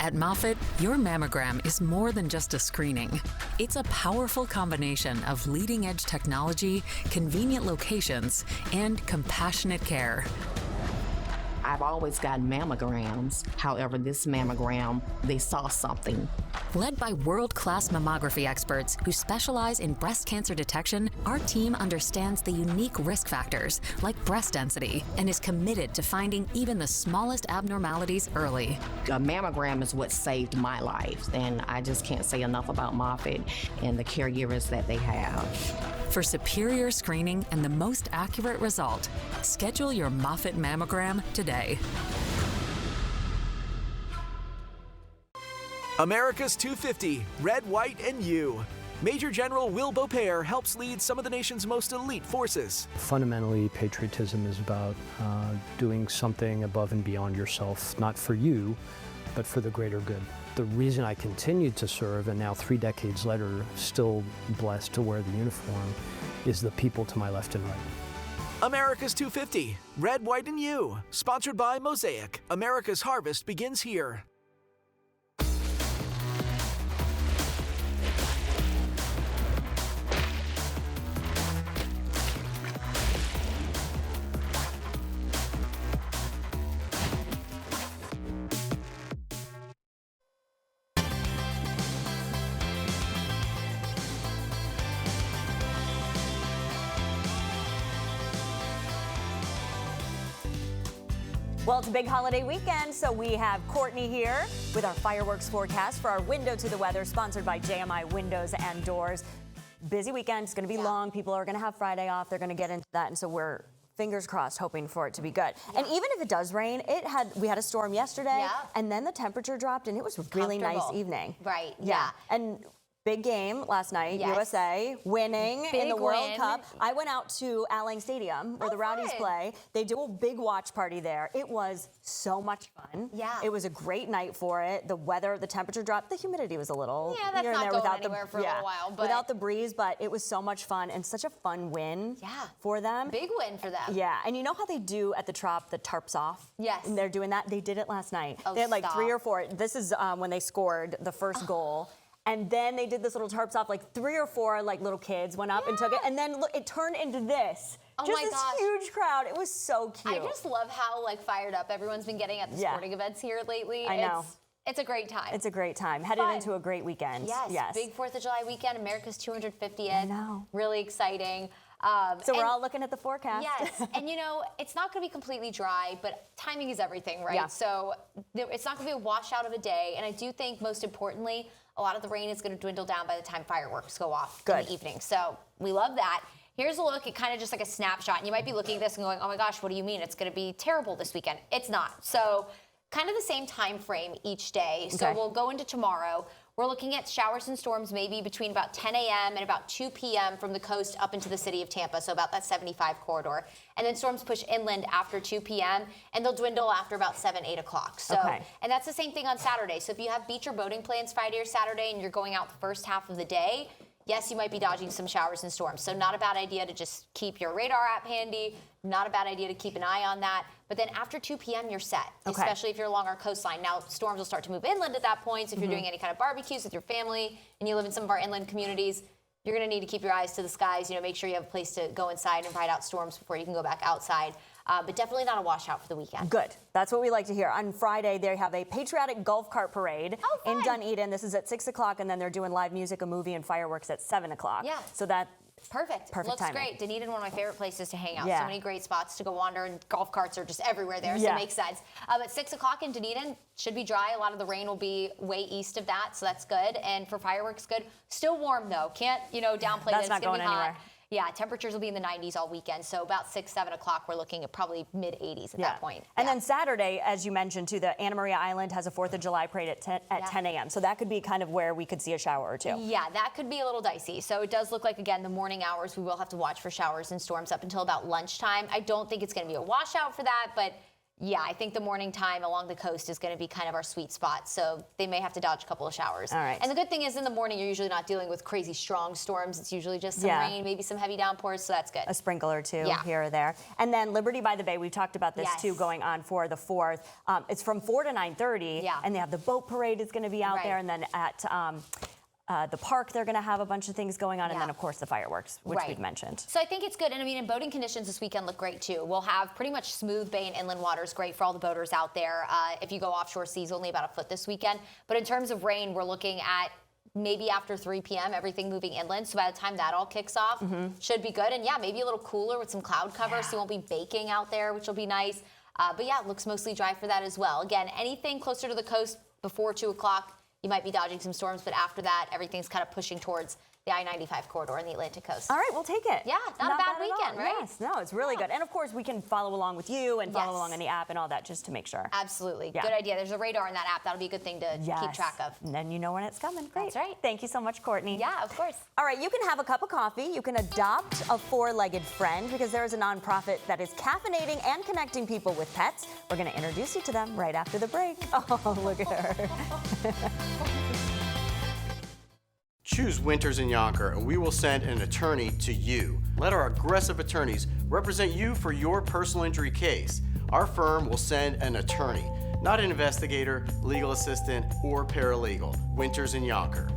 Speaker 9: At Moffitt, your mammogram is more than just a screening. It's a powerful combination of leading-edge technology, convenient locations, and compassionate care.
Speaker 10: I've always gotten mammograms. However, this mammogram, they saw something.
Speaker 9: Led by world-class mammography experts who specialize in breast cancer detection, our team understands the unique risk factors like breast density and is committed to finding even the smallest abnormalities early.
Speaker 10: A mammogram is what saved my life, and I just can't say enough about Moffitt and the caregivers that they have.
Speaker 9: For superior screening and the most accurate result, schedule your Moffitt mammogram today.
Speaker 6: America's 250, Red, White, and You. Major General Will Beaupere helps lead some of the nation's most elite forces.
Speaker 11: Fundamentally, patriotism is about doing something above and beyond yourself, not for you, but for the greater good. The reason I continued to serve, and now 3 decades later, still blessed to wear the uniform, is the people to my left and right.
Speaker 6: America's 250, Red, White, and You. Sponsored by Mosaic. America's harvest begins here.
Speaker 1: Well, it's a big holiday weekend, so we have Courtney here with our fireworks forecast for our window to the weather, sponsored by JMI Windows and Doors. Busy weekend. It's going to be long. People are going to have Friday off. They're going to get into that, and so we're fingers crossed hoping for it to be good. And even if it does rain, we had a storm yesterday, and then the temperature dropped, and it was a really nice evening.
Speaker 21: Right.
Speaker 1: Yeah. And big game last night, USA winning in the World Cup. I went out to Al Lang Stadium where the Rowdies play. They do a big watch party there. It was so much fun.
Speaker 21: Yeah.
Speaker 1: It was a great night for it. The weather, the temperature dropped. The humidity was a little
Speaker 21: that's
Speaker 1: here and
Speaker 21: not
Speaker 1: there
Speaker 21: going
Speaker 1: without
Speaker 21: anywhere for a little while. But
Speaker 1: without the breeze, but it was so much fun and such a fun win for them.
Speaker 21: Big win for them.
Speaker 1: Yeah, and you know how they do at the Trop the tarps off?
Speaker 21: Yes.
Speaker 1: And they're doing that. They did it last night.
Speaker 21: Oh,
Speaker 1: they had like
Speaker 21: stop.
Speaker 1: 3 or 4. This is when they scored the first goal. And then they did this little tarps off, like 3 or 4 like little kids went up and took it, and then look, it turned into this.
Speaker 21: Oh
Speaker 1: Just
Speaker 21: my
Speaker 1: this
Speaker 21: gosh.
Speaker 1: huge crowd. It was so cute.
Speaker 21: I just love how fired up everyone's been getting at the sporting events here lately.
Speaker 1: I know.
Speaker 21: It's a great time.
Speaker 1: It's a great time. Headed into a great weekend.
Speaker 21: Yes. Big 4th of July weekend, America's 250th.
Speaker 1: I know.
Speaker 21: Really exciting.
Speaker 1: So we're all looking at the forecast.
Speaker 21: Yes, and it's not going to be completely dry, but timing is everything, right?
Speaker 1: Yeah.
Speaker 21: So it's not going to be a washout of a day, and I do think most importantly, a lot of the rain is going to dwindle down by the time fireworks go off in the evening. So we love that. Here's a look at kind of just like a snapshot, and you might be looking at this and going, oh my gosh, what do you mean? It's going to be terrible this weekend. It's not. So kind of the same time frame each day. So we'll go into tomorrow. We're looking at showers and storms maybe between about 10 a.m. and about 2 p.m. from the coast up into the city of Tampa, so about that 75 corridor. And then storms push inland after 2 p.m., and they'll dwindle after about 7, 8 o'clock. So, and that's the same thing on Saturday. So if you have beach or boating plans Friday or Saturday and you're going out the first half of the day, yes, you might be dodging some showers and storms. So not a bad idea to just keep your radar app handy. Not a bad idea to keep an eye on that. But then after 2 p.m., you're set, especially if you're along our coastline. Now, storms will start to move inland at that point. So if you're doing any kind of barbecues with your family and you live in some of our inland communities, you're going to need to keep your eyes to the skies. Make sure you have a place to go inside and ride out storms before you can go back outside. But definitely not a washout for the weekend.
Speaker 1: Good. That's what we like to hear. On Friday, they have a patriotic golf cart parade in Dunedin. This is at 6 o'clock, and then they're doing live music, a movie, and fireworks at 7 o'clock.
Speaker 21: Yeah.
Speaker 1: So that
Speaker 21: Perfect. Looks
Speaker 1: timing.
Speaker 21: great. Dunedin, one of my favorite places to hang out.
Speaker 1: Yeah.
Speaker 21: So many great spots to go wander, and golf carts are just everywhere there, so it makes sense. At 6 o'clock in Dunedin, should be dry. A lot of the rain will be way east of that, so that's good. And for fireworks, good. Still warm, though. Can't, downplay that.
Speaker 1: That's not going anywhere.
Speaker 21: Yeah, temperatures will be in the 90s all weekend. So about 6, 7 o'clock, we're looking at probably mid-80s at that point.
Speaker 1: And then Saturday, as you mentioned, too, the Anna Maria Island has a 4th of July parade at 10 a.m. So that could be kind of where we could see a shower or two.
Speaker 21: Yeah, that could be a little dicey. So it does look like, again, the morning hours, we will have to watch for showers and storms up until about lunchtime. I don't think it's going to be a washout for that, but yeah, I think the morning time along the coast is going to be kind of our sweet spot. So they may have to dodge a couple of showers.
Speaker 1: All right.
Speaker 21: And the good thing is in the morning, you're usually not dealing with crazy strong storms. It's usually just some rain, maybe some heavy downpours. So that's good.
Speaker 1: A sprinkle or two here or there. And then Liberty by the Bay, we've talked about this too, going on for the 4th. It's from 4 to 9:30. And they have the boat parade is going to be out there. And then at The park, they're going to have a bunch of things going on, and then of course the fireworks, which we've mentioned.
Speaker 21: So I think it's good, and I mean, and boating conditions this weekend look great too. We'll have pretty much smooth bay and inland waters, great for all the boaters out there. If you go offshore seas, only about a foot this weekend. But in terms of rain, we're looking at maybe after 3 p.m., everything moving inland. So by the time that all kicks off, should be good. And yeah, maybe a little cooler with some cloud cover, so you won't be baking out there, which will be nice. But yeah, it looks mostly dry for that as well. Again, anything closer to the coast before 2 o'clock, you might be dodging some storms, but after that, everything's kind of pushing towards the I-95 corridor in the Atlantic coast.
Speaker 1: All right, we'll take it.
Speaker 21: Yeah, not a bad weekend, right?
Speaker 1: Yes, no, it's really good. And of course, we can follow along with you and follow along on the app and all that just to make sure.
Speaker 21: Absolutely. Good idea. There's a radar in that app. That'll be a good thing to keep track of.
Speaker 1: And then you know when it's coming. Great.
Speaker 21: That's right.
Speaker 1: Thank you so much, Courtney.
Speaker 21: Yeah, of course.
Speaker 1: All right, you can have a cup of coffee. You can adopt a four-legged friend because there is a nonprofit that is caffeinating and connecting people with pets. We're going to introduce you to them right after the break. Oh, look at her.
Speaker 12: Choose Winters and Yonker, and we will send an attorney to you. Let our aggressive attorneys represent you for your personal injury case. Our firm will send an attorney, not an investigator, legal assistant, or paralegal. Winters and Yonker.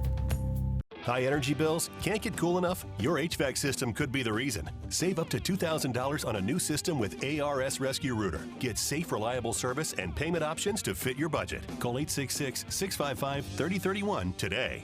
Speaker 13: High energy bills? Can't get cool enough? Your HVAC system could be the reason. Save up to $2,000 on a new system with ARS Rescue Rooter. Get safe, reliable service and payment options to fit your budget. Call 866-655-3031 today.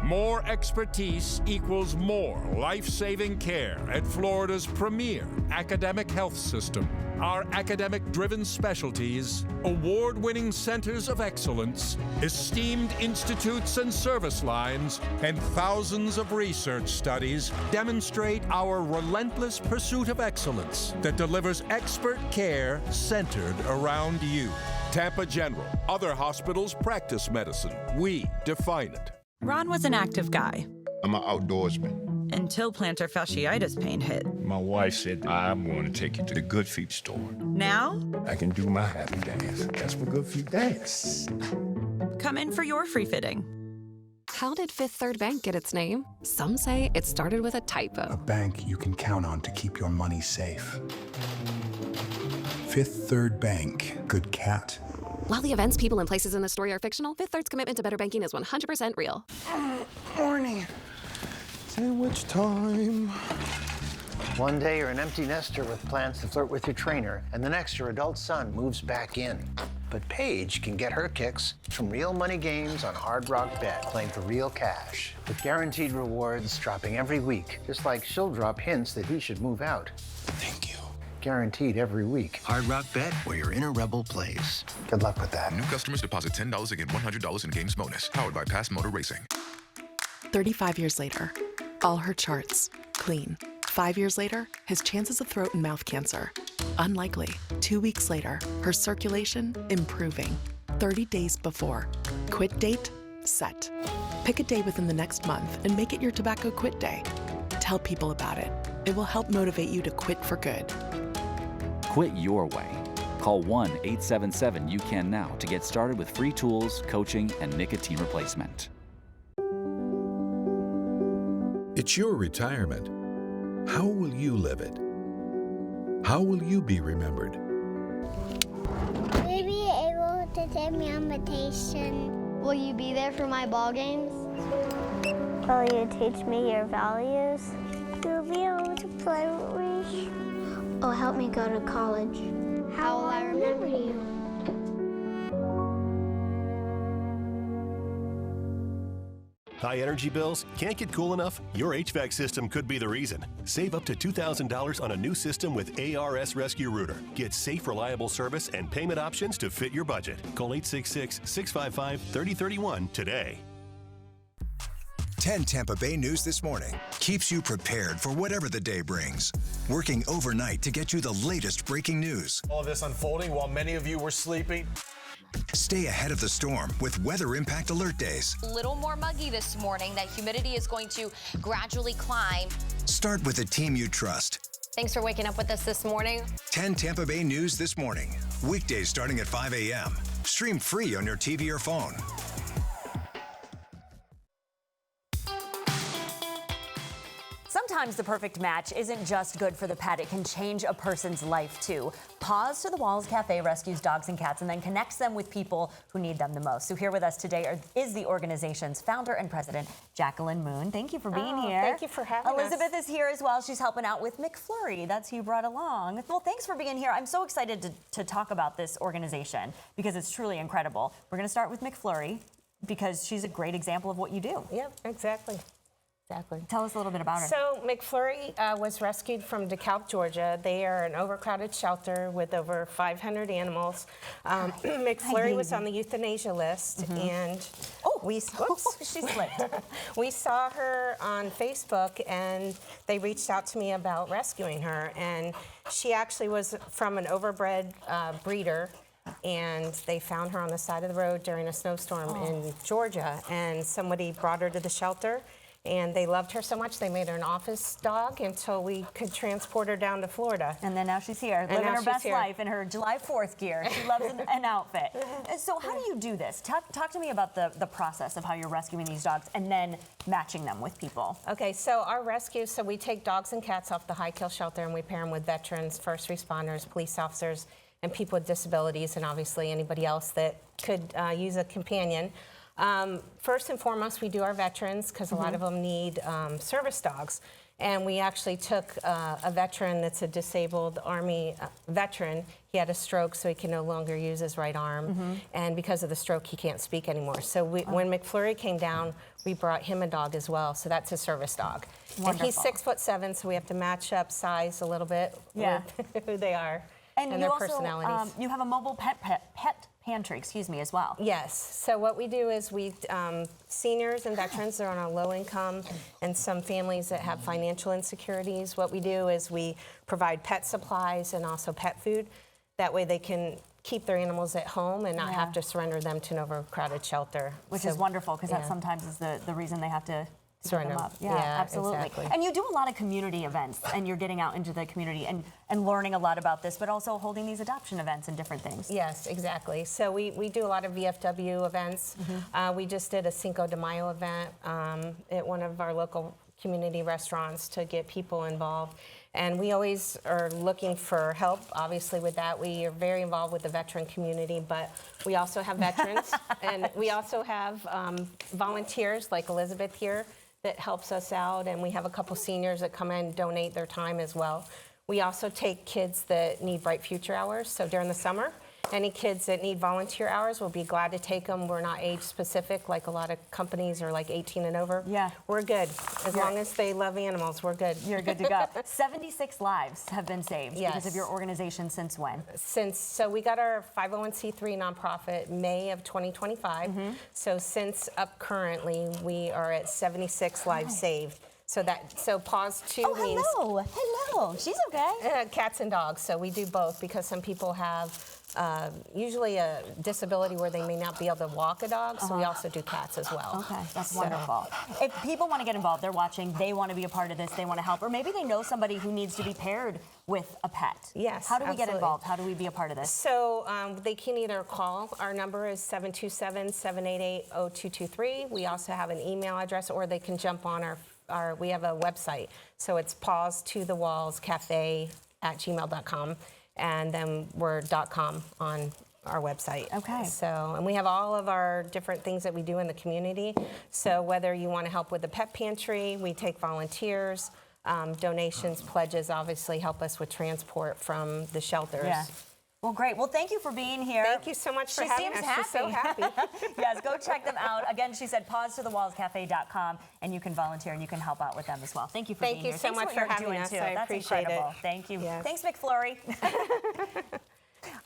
Speaker 14: More expertise equals more life-saving care at Florida's premier academic health system. Our academic-driven specialties, award-winning centers of excellence, esteemed institutes and service lines, and thousands of research studies demonstrate our relentless pursuit of excellence that delivers expert care centered around you. Tampa General. Other hospitals practice medicine. We define it.
Speaker 15: Ron was an active guy.
Speaker 16: I'm an outdoorsman.
Speaker 15: Until plantar fasciitis pain hit.
Speaker 16: My wife said, I'm going to take you to the Good Feet store.
Speaker 15: Now?
Speaker 16: I can do my happy dance. That's what Good Feet dance.
Speaker 15: Come in for your free fitting.
Speaker 17: How did Fifth Third Bank get its name? Some say it started with a typo.
Speaker 18: A bank you can count on to keep your money safe. Fifth Third Bank. Good cat.
Speaker 17: While the events, people, and places in the story are fictional, Fifth Third's commitment to better banking is 100% real.
Speaker 19: Morning. Sandwich time. One day you're an empty nester with plans to flirt with your trainer, and the next your adult son moves back in. But Paige can get her kicks from real money games on Hard Rock Bet, playing for real cash, with guaranteed rewards dropping every week, just like she'll drop hints that he should move out.
Speaker 18: Thank you.
Speaker 19: Guaranteed every week.
Speaker 20: Hard Rock Bet, where your inner rebel plays.
Speaker 19: Good luck with that.
Speaker 20: New customers deposit $10 and get $100 in games bonus. Powered by Pass Motor Racing.
Speaker 30: 35 years later, all her charts clean. 5 years later, his chances of throat and mouth cancer unlikely. 2 weeks later, her circulation improving. 30 days before, quit date set. Pick a day within the next month and make it your tobacco quit day. Tell people about it. It will help motivate you to quit for good.
Speaker 31: Quit your way. Call 1-877-YOU-CAN-NOW to get started with free tools, coaching, and nicotine replacement.
Speaker 32: It's your retirement. How will you live it? How will you be remembered?
Speaker 33: Will you be able to take me on vacation? Will you be there for my ball games? Will you teach me your values? You'll be able to play with me. Or help me go to college. How will I remember you?
Speaker 13: High energy bills? Can't get cool enough? Your HVAC system could be the reason. Save up to $2,000 on a new system with ARS Rescue Rooter. Get safe, reliable service and payment options to fit your budget. Call 866-655-3031 today.
Speaker 34: 10 Tampa Bay News this morning keeps you prepared for whatever the day brings. Working overnight to get you the latest breaking news.
Speaker 35: All of this unfolding while many of you were sleeping.
Speaker 34: Stay ahead of the storm with Weather Impact Alert Days.
Speaker 21: A little more muggy this morning. That humidity is going to gradually climb.
Speaker 34: Start with a team you trust.
Speaker 21: Thanks for waking up with us this morning.
Speaker 34: 10 Tampa Bay News this morning. Weekdays starting at 5 a.m. Stream free on your TV or phone.
Speaker 1: Sometimes the perfect match isn't just good for the pet, it can change a person's life too. Paws to the Walls Cafe rescues dogs and cats and then connects them with people who need them the most. So here with us today is the organization's founder and president, Jacqueline Moon. Thank you for being here.
Speaker 2: Thank you for having us.
Speaker 1: Elizabeth is here as well. She's helping out with McFlurry. That's who you brought along. Well, thanks for being here. I'm so excited to talk about this organization because it's truly incredible. We're going to start with McFlurry because she's a great example of what you do.
Speaker 2: Yep, exactly. Exactly.
Speaker 1: Tell us a little bit about her.
Speaker 2: So McFlurry was rescued from DeKalb, Georgia. They are an overcrowded shelter with over 500 animals. McFlurry was on the euthanasia list, and we
Speaker 1: she slipped.
Speaker 2: We saw her on Facebook, and they reached out to me about rescuing her. And she actually was from an overbred breeder. And they found her on the side of the road during a snowstorm in Georgia, and somebody brought her to the shelter. And they loved her so much, they made her an office dog until we could transport her down to Florida.
Speaker 1: And then now she's here, living her best life in her July 4th gear. She loves an outfit. So how do you do this? Talk to me about the process of how you're rescuing these dogs and then matching them with people.
Speaker 2: Okay, so our rescue, so we take dogs and cats off the High Kill shelter and we pair them with veterans, first responders, police officers, and people with disabilities, and obviously anybody else that could use a companion. First and foremost, we do our veterans because a lot of them need service dogs. And we actually took a veteran that's a disabled Army veteran. He had a stroke, so he can no longer use his right arm. And because of the stroke, he can't speak anymore. So when McFlurry came down, we brought him a dog as well. So that's a service dog.
Speaker 1: Wonderful.
Speaker 2: And he's 6'7", so we have to match up size a little bit with who they are and their personalities.
Speaker 1: You have a mobile pet pantry, as well.
Speaker 2: Yes. So what we do is we, seniors and veterans are on a low income and some families that have financial insecurities. What we do is we provide pet supplies and also pet food. That way they can keep their animals at home and not have to surrender them to an overcrowded shelter.
Speaker 1: Which is wonderful because that sometimes is the reason they have to
Speaker 2: surrender
Speaker 1: them up.
Speaker 2: Yeah,
Speaker 1: absolutely.
Speaker 2: Exactly.
Speaker 1: And you do a lot of community events, and you're getting out into the community and learning a lot about this, but also holding these adoption events and different things.
Speaker 2: Yes, exactly. So we do a lot of VFW events. We just did a Cinco de Mayo event at one of our local community restaurants to get people involved. And we always are looking for help, obviously, with that. We are very involved with the veteran community, but we also have veterans, and we also have volunteers like Elizabeth here that helps us out, and we have a couple seniors that come in and donate their time as well. We also take kids that need Bright Future hours, so during the summer, any kids that need volunteer hours, we'll be glad to take them. We're not age specific like a lot of companies are like 18 and over.
Speaker 1: Yeah.
Speaker 2: We're good. As long as they love animals, we're good.
Speaker 1: You're good to go. 76 lives have been saved because of your organization since when?
Speaker 2: So we got our 501c3 nonprofit May of 2025. So since up currently, we are at 76 lives saved. So Paws 2 means...
Speaker 1: Hello. She's okay.
Speaker 2: Cats and dogs. So we do both because some people have usually a disability where they may not be able to walk a dog. So we also do cats as well.
Speaker 1: Okay, that's wonderful. If people want to get involved, they're watching, they want to be a part of this, they want to help, or maybe they know somebody who needs to be paired with a pet.
Speaker 2: Yes,
Speaker 1: How do we get involved? How do we be a part of this?
Speaker 2: So they can either call. Our number is 727-788-0223. We also have an email address, or they can jump on we have a website. So it's pawstothe-walls-cafe@gmail.com. And then we're .com on our website.
Speaker 1: Okay.
Speaker 2: So, and we have all of our different things that we do in the community. So whether you want to help with the pet pantry, we take volunteers, donations, pledges obviously help us with transport from the shelters.
Speaker 1: Yeah. Well, great. Well, thank you for being here.
Speaker 2: Thank you so much for having us. She's so happy.
Speaker 1: Yes, go check them out. Again, she said pawstothe-walls-cafe.com, and you can volunteer and you can help out with them as well. Thank you for being here.
Speaker 2: Thank you so much for having us. I appreciate it.
Speaker 1: Thank you.
Speaker 2: Yes.
Speaker 1: Thanks, McFlurry.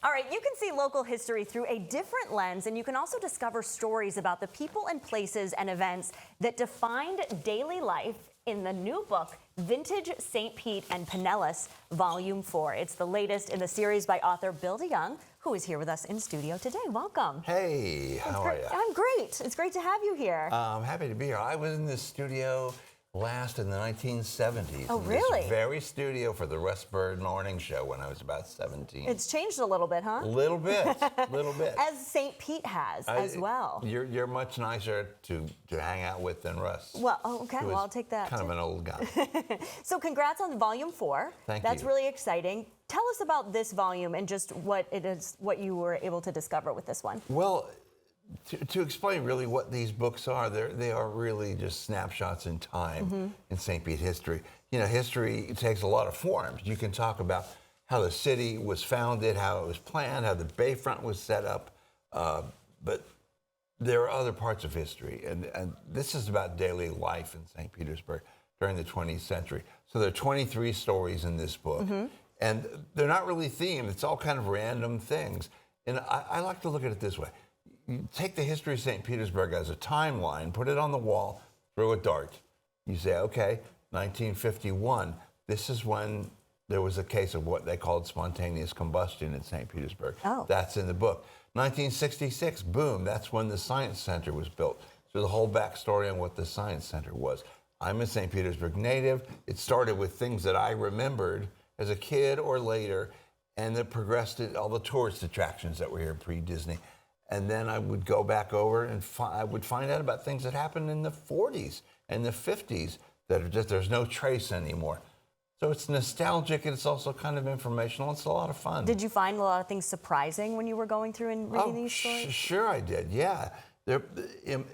Speaker 1: All right, you can see local history through a different lens, and you can also discover stories about the people and places and events that defined daily life in the new book, Vintage St. Pete and Pinellas, Volume 4. It's the latest in the series by author Bill DeYoung, who is here with us in studio today. Welcome.
Speaker 3: Hey, how are you?
Speaker 1: I'm great. It's great to have you here.
Speaker 3: I'm happy to be here. I was in the studio last in the 1970s.
Speaker 1: Oh,
Speaker 3: in
Speaker 1: really?
Speaker 3: This very studio for the Russ Bird Morning Show when I was about 17.
Speaker 1: It's changed a little bit, huh?
Speaker 3: Little bit, little bit.
Speaker 1: As St. Pete has as well.
Speaker 3: You're much nicer to hang out with than Russ.
Speaker 1: Well, okay,
Speaker 3: He
Speaker 1: well,
Speaker 3: was
Speaker 1: I'll take that.
Speaker 3: Kind of
Speaker 1: too.
Speaker 3: an old guy.
Speaker 1: So congrats on Volume 4.
Speaker 3: Thank
Speaker 1: That's
Speaker 3: you.
Speaker 1: really exciting. Tell us about this volume and just what it is, what you were able to discover with this one.
Speaker 3: Well, to explain really what these books are, they are really just snapshots in time in St. Pete history. You know, history takes a lot of forms. You can talk about how the city was founded, how it was planned, how the Bayfront was set up, but there are other parts of history, and this is about daily life in St. Petersburg during the 20th century. So there are 23 stories in this book, and they're not really themed. It's all kind of random things. And I like to look at it this way. You take the history of St. Petersburg as a timeline, put it on the wall, throw a dart. You say, okay, 1951, this is when there was a case of what they called spontaneous combustion in St. Petersburg.
Speaker 1: Oh.
Speaker 3: That's in the book. 1966, boom, that's when the Science Center was built. So the whole backstory on what the Science Center was. I'm a St. Petersburg native. It started with things that I remembered as a kid or later, and it progressed to all the tourist attractions that were here pre-Disney. And then I would go back over and I would find out about things that happened in the 40s and the 50s that are just, there's no trace anymore. So it's nostalgic and it's also kind of informational. It's a lot of fun.
Speaker 1: Did you find a lot of things surprising when you were going through and reading these stories?
Speaker 3: Sure I did, yeah.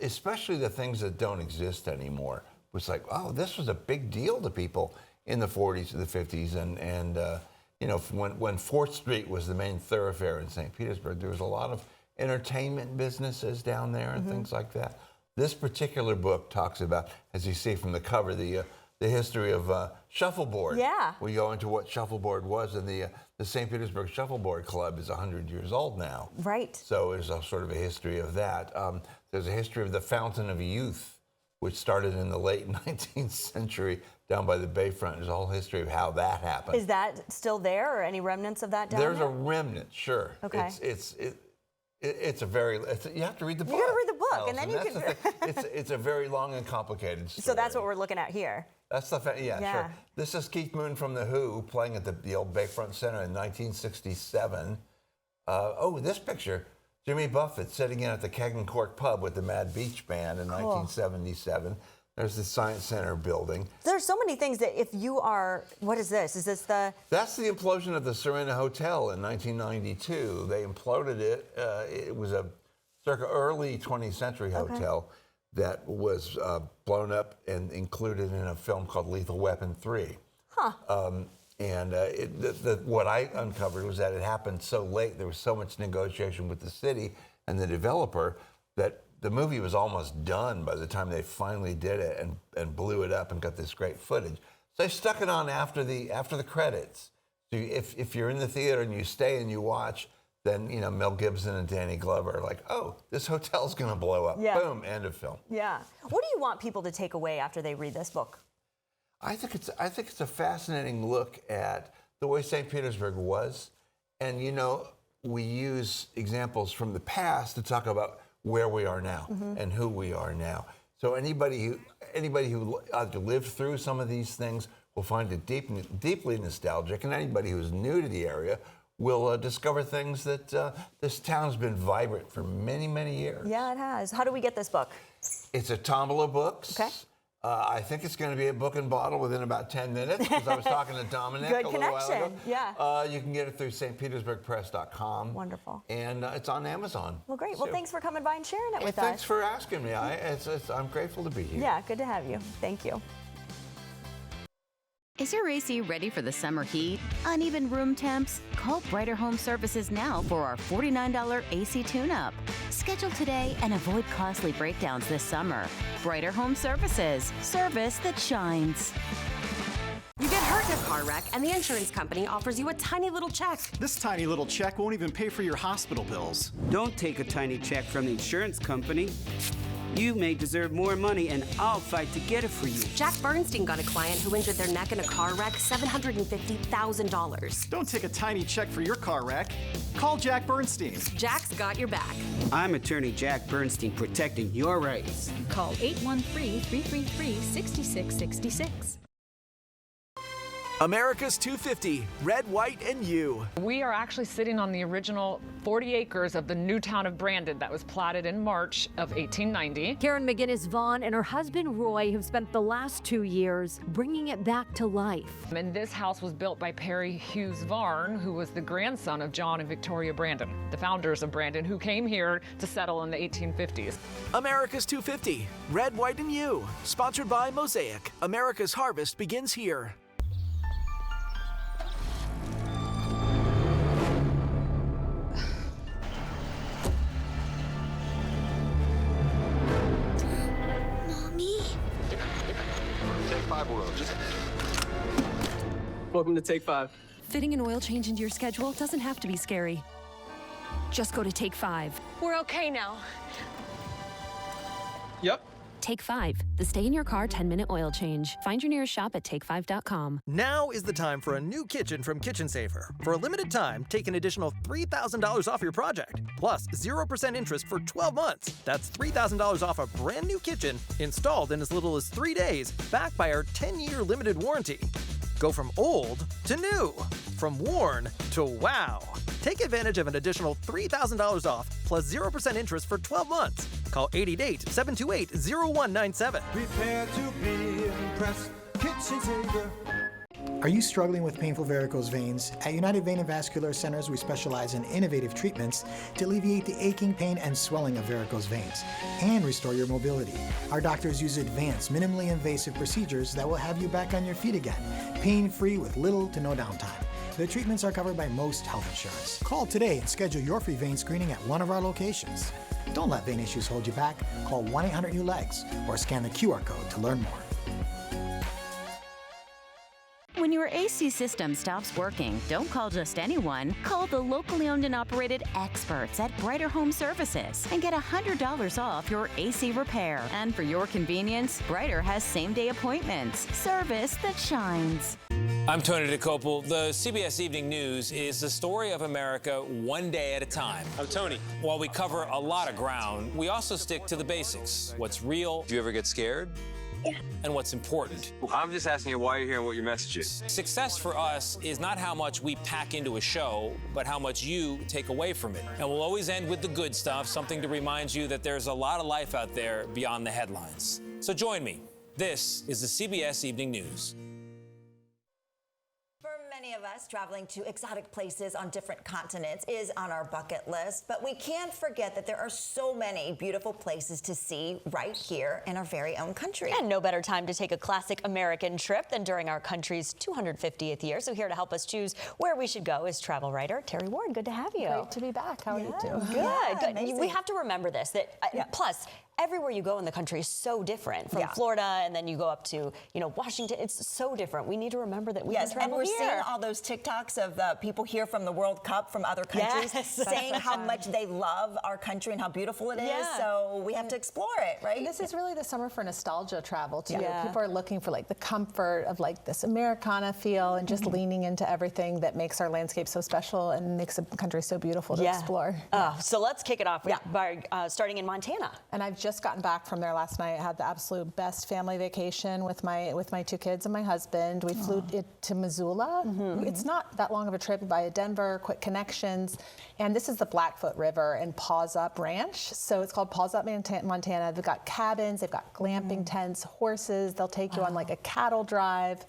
Speaker 3: Especially the things that don't exist anymore. It was like, oh, this was a big deal to people in the 40s and the 50s. And you know, when 4th Street was the main thoroughfare in St. Petersburg, there was a lot of entertainment businesses down there and things like that. This particular book talks about, as you see from the cover, the history of shuffleboard.
Speaker 1: Yeah.
Speaker 3: We go into what shuffleboard was, and the St. Petersburg Shuffleboard Club is 100 years old now.
Speaker 1: Right.
Speaker 3: So there's a sort of a history of that. There's a history of the Fountain of Youth, which started in the late 19th century down by the Bayfront. There's a whole history of how that happened.
Speaker 1: Is that still there, or any remnants of that down
Speaker 3: There's
Speaker 1: there?
Speaker 3: a remnant, sure.
Speaker 1: Okay.
Speaker 3: It's a very, you have to read the book.
Speaker 1: You got to read the book, and then you
Speaker 3: Allison,
Speaker 1: can.
Speaker 3: that's the thing. It's a very long and complicated story.
Speaker 1: So that's what we're looking at here.
Speaker 3: That's the sure. This is Keith Moon from The Who playing at the old Bayfront Center in 1967. Oh, this picture, Jimmy Buffett sitting in at the Keg and Cork pub with the Mad Beach Band in 1977. There's the Science Center building.
Speaker 1: There's so many things that if you are, what is this? Is this the?
Speaker 3: That's the implosion of the Serena Hotel in 1992. They imploded it. It was a circa early 20th century hotel that was blown up and included in a film called Lethal Weapon 3.
Speaker 1: Huh.
Speaker 3: What I uncovered was that it happened so late, there was so much negotiation with the city and the developer that the movie was almost done by the time they finally did it and blew it up and got this great footage. So they stuck it on after the credits. So if you're in the theater and you stay and you watch, then you know Mel Gibson and Danny Glover are like, oh, this hotel's gonna blow up.
Speaker 1: Yeah.
Speaker 3: Boom, end of film.
Speaker 1: Yeah. What do you want people to take away after they read this book?
Speaker 3: I think it's a fascinating look at the way St. Petersburg was, and you know we use examples from the past to talk about where we are now and who we are now. So anybody who either lived through some of these things will find it deeply nostalgic, and anybody who's new to the area will discover things that this town's been vibrant for many, many years.
Speaker 1: Yeah, it has. How do we get this book?
Speaker 3: It's at Tombola Books.
Speaker 1: Okay.
Speaker 3: I think it's going to be a book and bottle within about 10 minutes because I was talking to Dominic
Speaker 1: Good
Speaker 3: a little while ago.
Speaker 1: connection. Yeah.
Speaker 3: You can get it through stpetersburgpress.com.
Speaker 1: Wonderful.
Speaker 3: And it's on Amazon.
Speaker 1: Well, great. Well, thanks for coming by and sharing it with
Speaker 3: Thanks
Speaker 1: us.
Speaker 3: for asking me. I'm grateful to be here.
Speaker 1: Yeah, good to have you. Thank you.
Speaker 4: Is your AC ready for the summer heat? Uneven room temps? Call Brighter Home Services now for our $49 AC tune-up. Schedule today and avoid costly breakdowns this summer. Brighter Home Services. Service that shines.
Speaker 5: You get hurt in a car wreck, and the insurance company offers you a tiny little check.
Speaker 7: This tiny little check won't even pay for your hospital bills.
Speaker 8: Don't take a tiny check from the insurance company.
Speaker 6: You may deserve more money, and I'll fight to get it for you.
Speaker 5: Jack Bernstein got a client who injured their neck in a car wreck, $750,000.
Speaker 7: Don't take a tiny check for your car wreck. Call Jack Bernstein.
Speaker 5: Jack's got your back.
Speaker 6: I'm attorney Jack Bernstein, protecting your rights.
Speaker 8: Call 813-333-6666.
Speaker 9: America's 250, Red, White, and You.
Speaker 10: We are actually sitting on the original 40 acres of the new town of Brandon that was platted in March of 1890.
Speaker 11: Karen McGinnis Vaughn and her husband Roy have spent the last 2 years bringing it back to life.
Speaker 10: And this house was built by Perry Hughes Varn, who was the grandson of John and Victoria Brandon, the founders of Brandon, who came here to settle in the 1850s.
Speaker 9: America's 250, Red, White, and You. Sponsored by Mosaic. America's harvest begins here.
Speaker 12: Take 5 oil.
Speaker 6: Welcome to Take 5.
Speaker 22: Fitting an oil change into your schedule doesn't have to be scary. Just go to Take 5.
Speaker 11: We're okay now.
Speaker 6: Yep.
Speaker 22: Take 5, the stay in your car 10-minute oil change. Find your nearest shop at take5.com.
Speaker 23: Now is the time for a new kitchen from Kitchen Saver. For a limited time, take an additional $3,000 off your project, plus 0% interest for 12 months. That's $3,000 off a brand new kitchen installed in as little as 3 days, backed by our 10-year limited warranty. Go from old to new, from worn to wow. Take advantage of an additional $3,000 off plus 0% interest for 12 months. Call 888-728-0197.
Speaker 24: Prepare to be impressed. Kitchen Saver.
Speaker 25: Are you struggling with painful varicose veins? At United Vein and Vascular Centers, we specialize in innovative treatments to alleviate the aching, pain, and swelling of varicose veins and restore your mobility. Our doctors use advanced, minimally invasive procedures that will have you back on your feet again, pain-free with little to no downtime. The treatments are covered by most health insurance. Call today and schedule your free vein screening at one of our locations. Don't let vein issues hold you back. Call 1-800-NEW-LEGS or scan the QR code to learn more.
Speaker 4: When your AC system stops working, don't call just anyone. Call the locally owned and operated experts at Brighter Home Services and get $100 off your AC repair. And for your convenience, Brighter has same-day appointments. Service that shines.
Speaker 26: I'm Tony DeCopel. The CBS Evening News is the story of America one day at a time.
Speaker 27: I'm Tony.
Speaker 26: While we cover a lot of ground, we also stick to the basics. What's real?
Speaker 27: Do you ever get scared?
Speaker 26: And what's important.
Speaker 27: I'm just asking you why you're here and what your message is.
Speaker 26: Success for us is not how much we pack into a show, but how much you take away from it. And we'll always end with the good stuff, something to remind you that there's a lot of life out there beyond the headlines. So join me. This is the CBS Evening News.
Speaker 1: Many of us traveling to exotic places on different continents is on our bucket list, but we can't forget that there are so many beautiful places to see right here in our very own country. And no better time to take a classic American trip than during our country's 250th year. So here to help us choose where we should go is travel writer Terry Ward. Good to have you.
Speaker 28: Great to be back. How are you doing?
Speaker 1: Good.
Speaker 28: Yeah,
Speaker 1: Good. We have to remember this, that plus everywhere you go in the country is so different. From Florida, and then you go up to, Washington. It's so different. We need to remember that we can travel
Speaker 29: and we're
Speaker 1: here.
Speaker 29: seeing all those TikToks of the people here from the World Cup from other countries saying how much they love our country and how beautiful it is. So we have to explore it, right?
Speaker 28: And this is really the summer for nostalgia travel too.
Speaker 29: Yeah.
Speaker 28: People are looking for the comfort of this Americana feel and just leaning into everything that makes our landscape so special and makes the country so beautiful to explore.
Speaker 1: So let's kick it off by starting in Montana.
Speaker 28: And I've just gotten back from there last night. I had the absolute best family vacation with my 2 kids and my husband. We flew to Missoula. It's not that long of a trip via Denver, quick connections. And this is the Blackfoot River and Paws Up Ranch. So it's called Paws Up, Montana. They've got cabins, they've got glamping tents, horses. They'll take you on a cattle drive,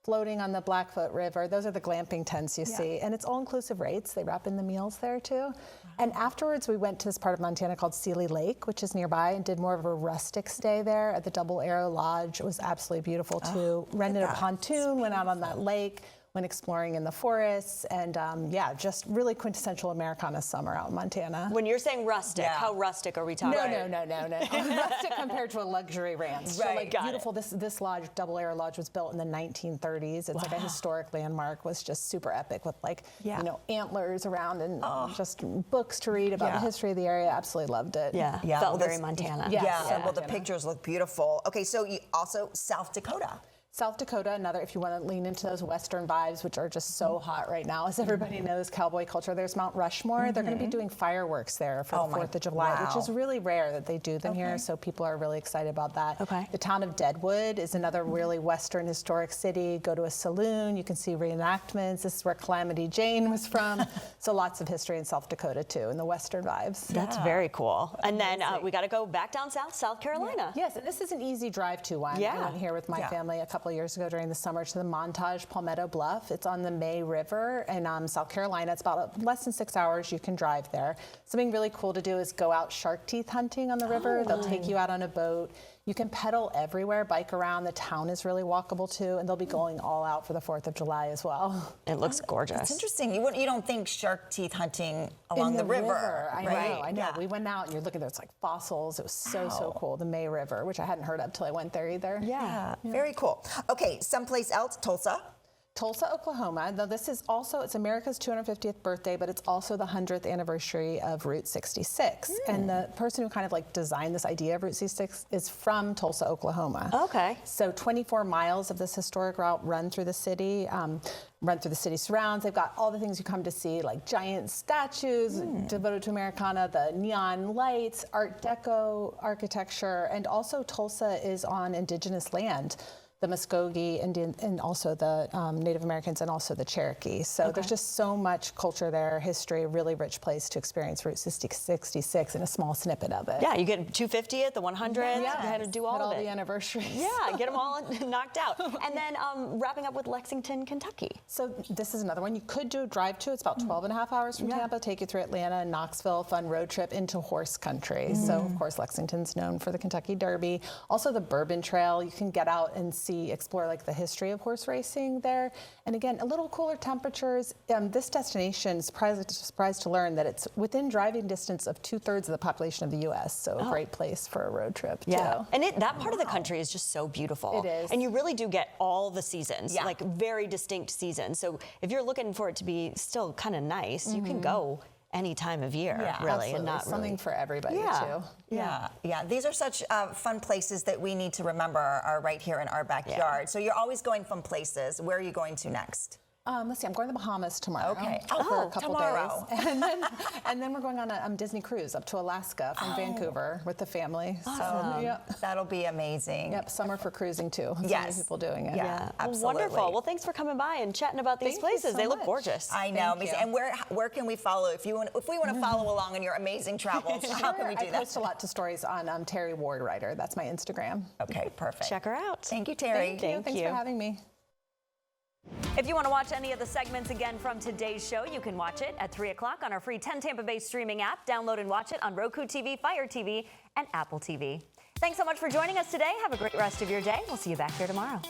Speaker 28: floating on the Blackfoot River. Those are the glamping tents you see. And it's all-inclusive rates. They wrap in the meals there too. And afterwards, we went to this part of Montana called Seeley Lake, which is nearby, and did more of a rustic stay there at the Double Arrow Lodge. It was absolutely beautiful too. Rented a pontoon, went out on that lake, went exploring in the forests, and yeah, just really quintessential Americana summer out in Montana.
Speaker 1: When you're saying rustic, how rustic are we talking?
Speaker 28: No. Rustic compared to a luxury ranch. So
Speaker 1: Right,
Speaker 28: like
Speaker 1: got
Speaker 28: beautiful. This lodge, Double Air Lodge, was built in the 1930s. It's like a historic landmark. Was just super epic with like you know, antlers around and just books to read about the history of the area. Absolutely loved it.
Speaker 1: Yeah, felt very Montana.
Speaker 29: Well, the pictures look beautiful. Okay, so you also South Dakota.
Speaker 28: South Dakota, another, if you want to lean into those Western vibes, which are just so hot right now, as everybody knows, cowboy culture. There's Mount Rushmore. They're going to be doing fireworks there for the 4th of July, which is really rare that they do them here, so people are really excited about that. The town of Deadwood is another really Western historic city. Go to a saloon, you can see reenactments. This is where Calamity Jane was from. So lots of history in South Dakota, too, and the Western vibes.
Speaker 1: That's very cool. And then we got to go back down south, South Carolina.
Speaker 28: Yes, and this is an easy drive to one. I went here with my family a couple of years ago during the summer to the Montage Palmetto Bluff. It's on the May River in South Carolina. It's about less than 6 hours you can drive there. Something really cool to do is go out shark teeth hunting on the river. They'll take you out on a boat. You can pedal everywhere, bike around. The town is really walkable too, and they'll be going all out for the 4th of July as well.
Speaker 1: It looks gorgeous.
Speaker 29: It's interesting. You don't think shark teeth hunting along the river.
Speaker 28: I know. We went out and you're looking, there's like fossils. It was so cool. The May River, which I hadn't heard of till I went there either.
Speaker 29: Yeah, very cool. Okay, someplace else, Tulsa.
Speaker 28: Tulsa, Oklahoma. Though this is also, it's America's 250th birthday, but it's also the 100th anniversary of Route 66. And the person who kind of like designed this idea of Route 66 is from Tulsa, Oklahoma.
Speaker 1: Okay.
Speaker 28: So 24 miles of this historic route run through the city. Run through the city surrounds. They've got all the things you come to see, like giant statues devoted to Americana, the neon lights, Art Deco architecture, and also Tulsa is on indigenous land. The Muskogee Indian, and also the Native Americans, and also the Cherokee. So there's just so much culture there, history, a really rich place to experience Route 66 in a small snippet of it.
Speaker 1: Yeah, you get 250th, the 100th, you had to do all of it.
Speaker 28: All the anniversaries.
Speaker 1: Yeah, get them all knocked out. And then wrapping up with Lexington, Kentucky.
Speaker 28: So this is another one you could do a drive to. It's about 12 and a half hours from Tampa, take you through Atlanta and Knoxville, fun road trip into horse country. So of course Lexington's known for the Kentucky Derby. Also the Bourbon Trail, you can get out and explore like the history of horse racing there. And again, a little cooler temperatures. This destination, surprised to learn that it's within driving distance of 2/3 of the population of the U.S. So a great place for a road trip too.
Speaker 1: And that part of the country is just so beautiful.
Speaker 28: It is.
Speaker 1: And you really do get all the seasons, like very distinct seasons. So if you're looking for it to be still kind of nice, you can go any time of year, really,
Speaker 28: absolutely.
Speaker 1: and not
Speaker 28: something for everybody too.
Speaker 29: Yeah. These are such fun places that we need to remember are right here in our backyard. So you're always going from places. Where are you going to next?
Speaker 28: Let's see, I'm going to the Bahamas tomorrow.
Speaker 29: Okay.
Speaker 28: For a couple
Speaker 29: tomorrow.
Speaker 28: days. And then we're going on a Disney cruise up to Alaska from Vancouver with the family.
Speaker 29: Awesome.
Speaker 28: So,
Speaker 29: that'll be amazing.
Speaker 28: Yep, summer for cruising too. So many people doing it.
Speaker 29: Yeah, absolutely.
Speaker 1: Wonderful. Well, thanks for coming by and chatting about these places. They look gorgeous.
Speaker 29: I know. And where can we follow? If we want to follow along on your amazing travels, how can we do that?
Speaker 28: I post a lot to stories on Terry Ward Writer. That's my Instagram.
Speaker 29: Okay, perfect.
Speaker 1: Check her out.
Speaker 29: Thank you, Terry.
Speaker 28: Thanks for having me.
Speaker 1: If you want to watch any of the segments again from today's show, you can watch it at 3 o'clock on our free 10 Tampa Bay streaming app. Download and watch it on Roku TV, Fire TV, and Apple TV. Thanks so much for joining us today. Have a great rest of your day. We'll see you back here tomorrow.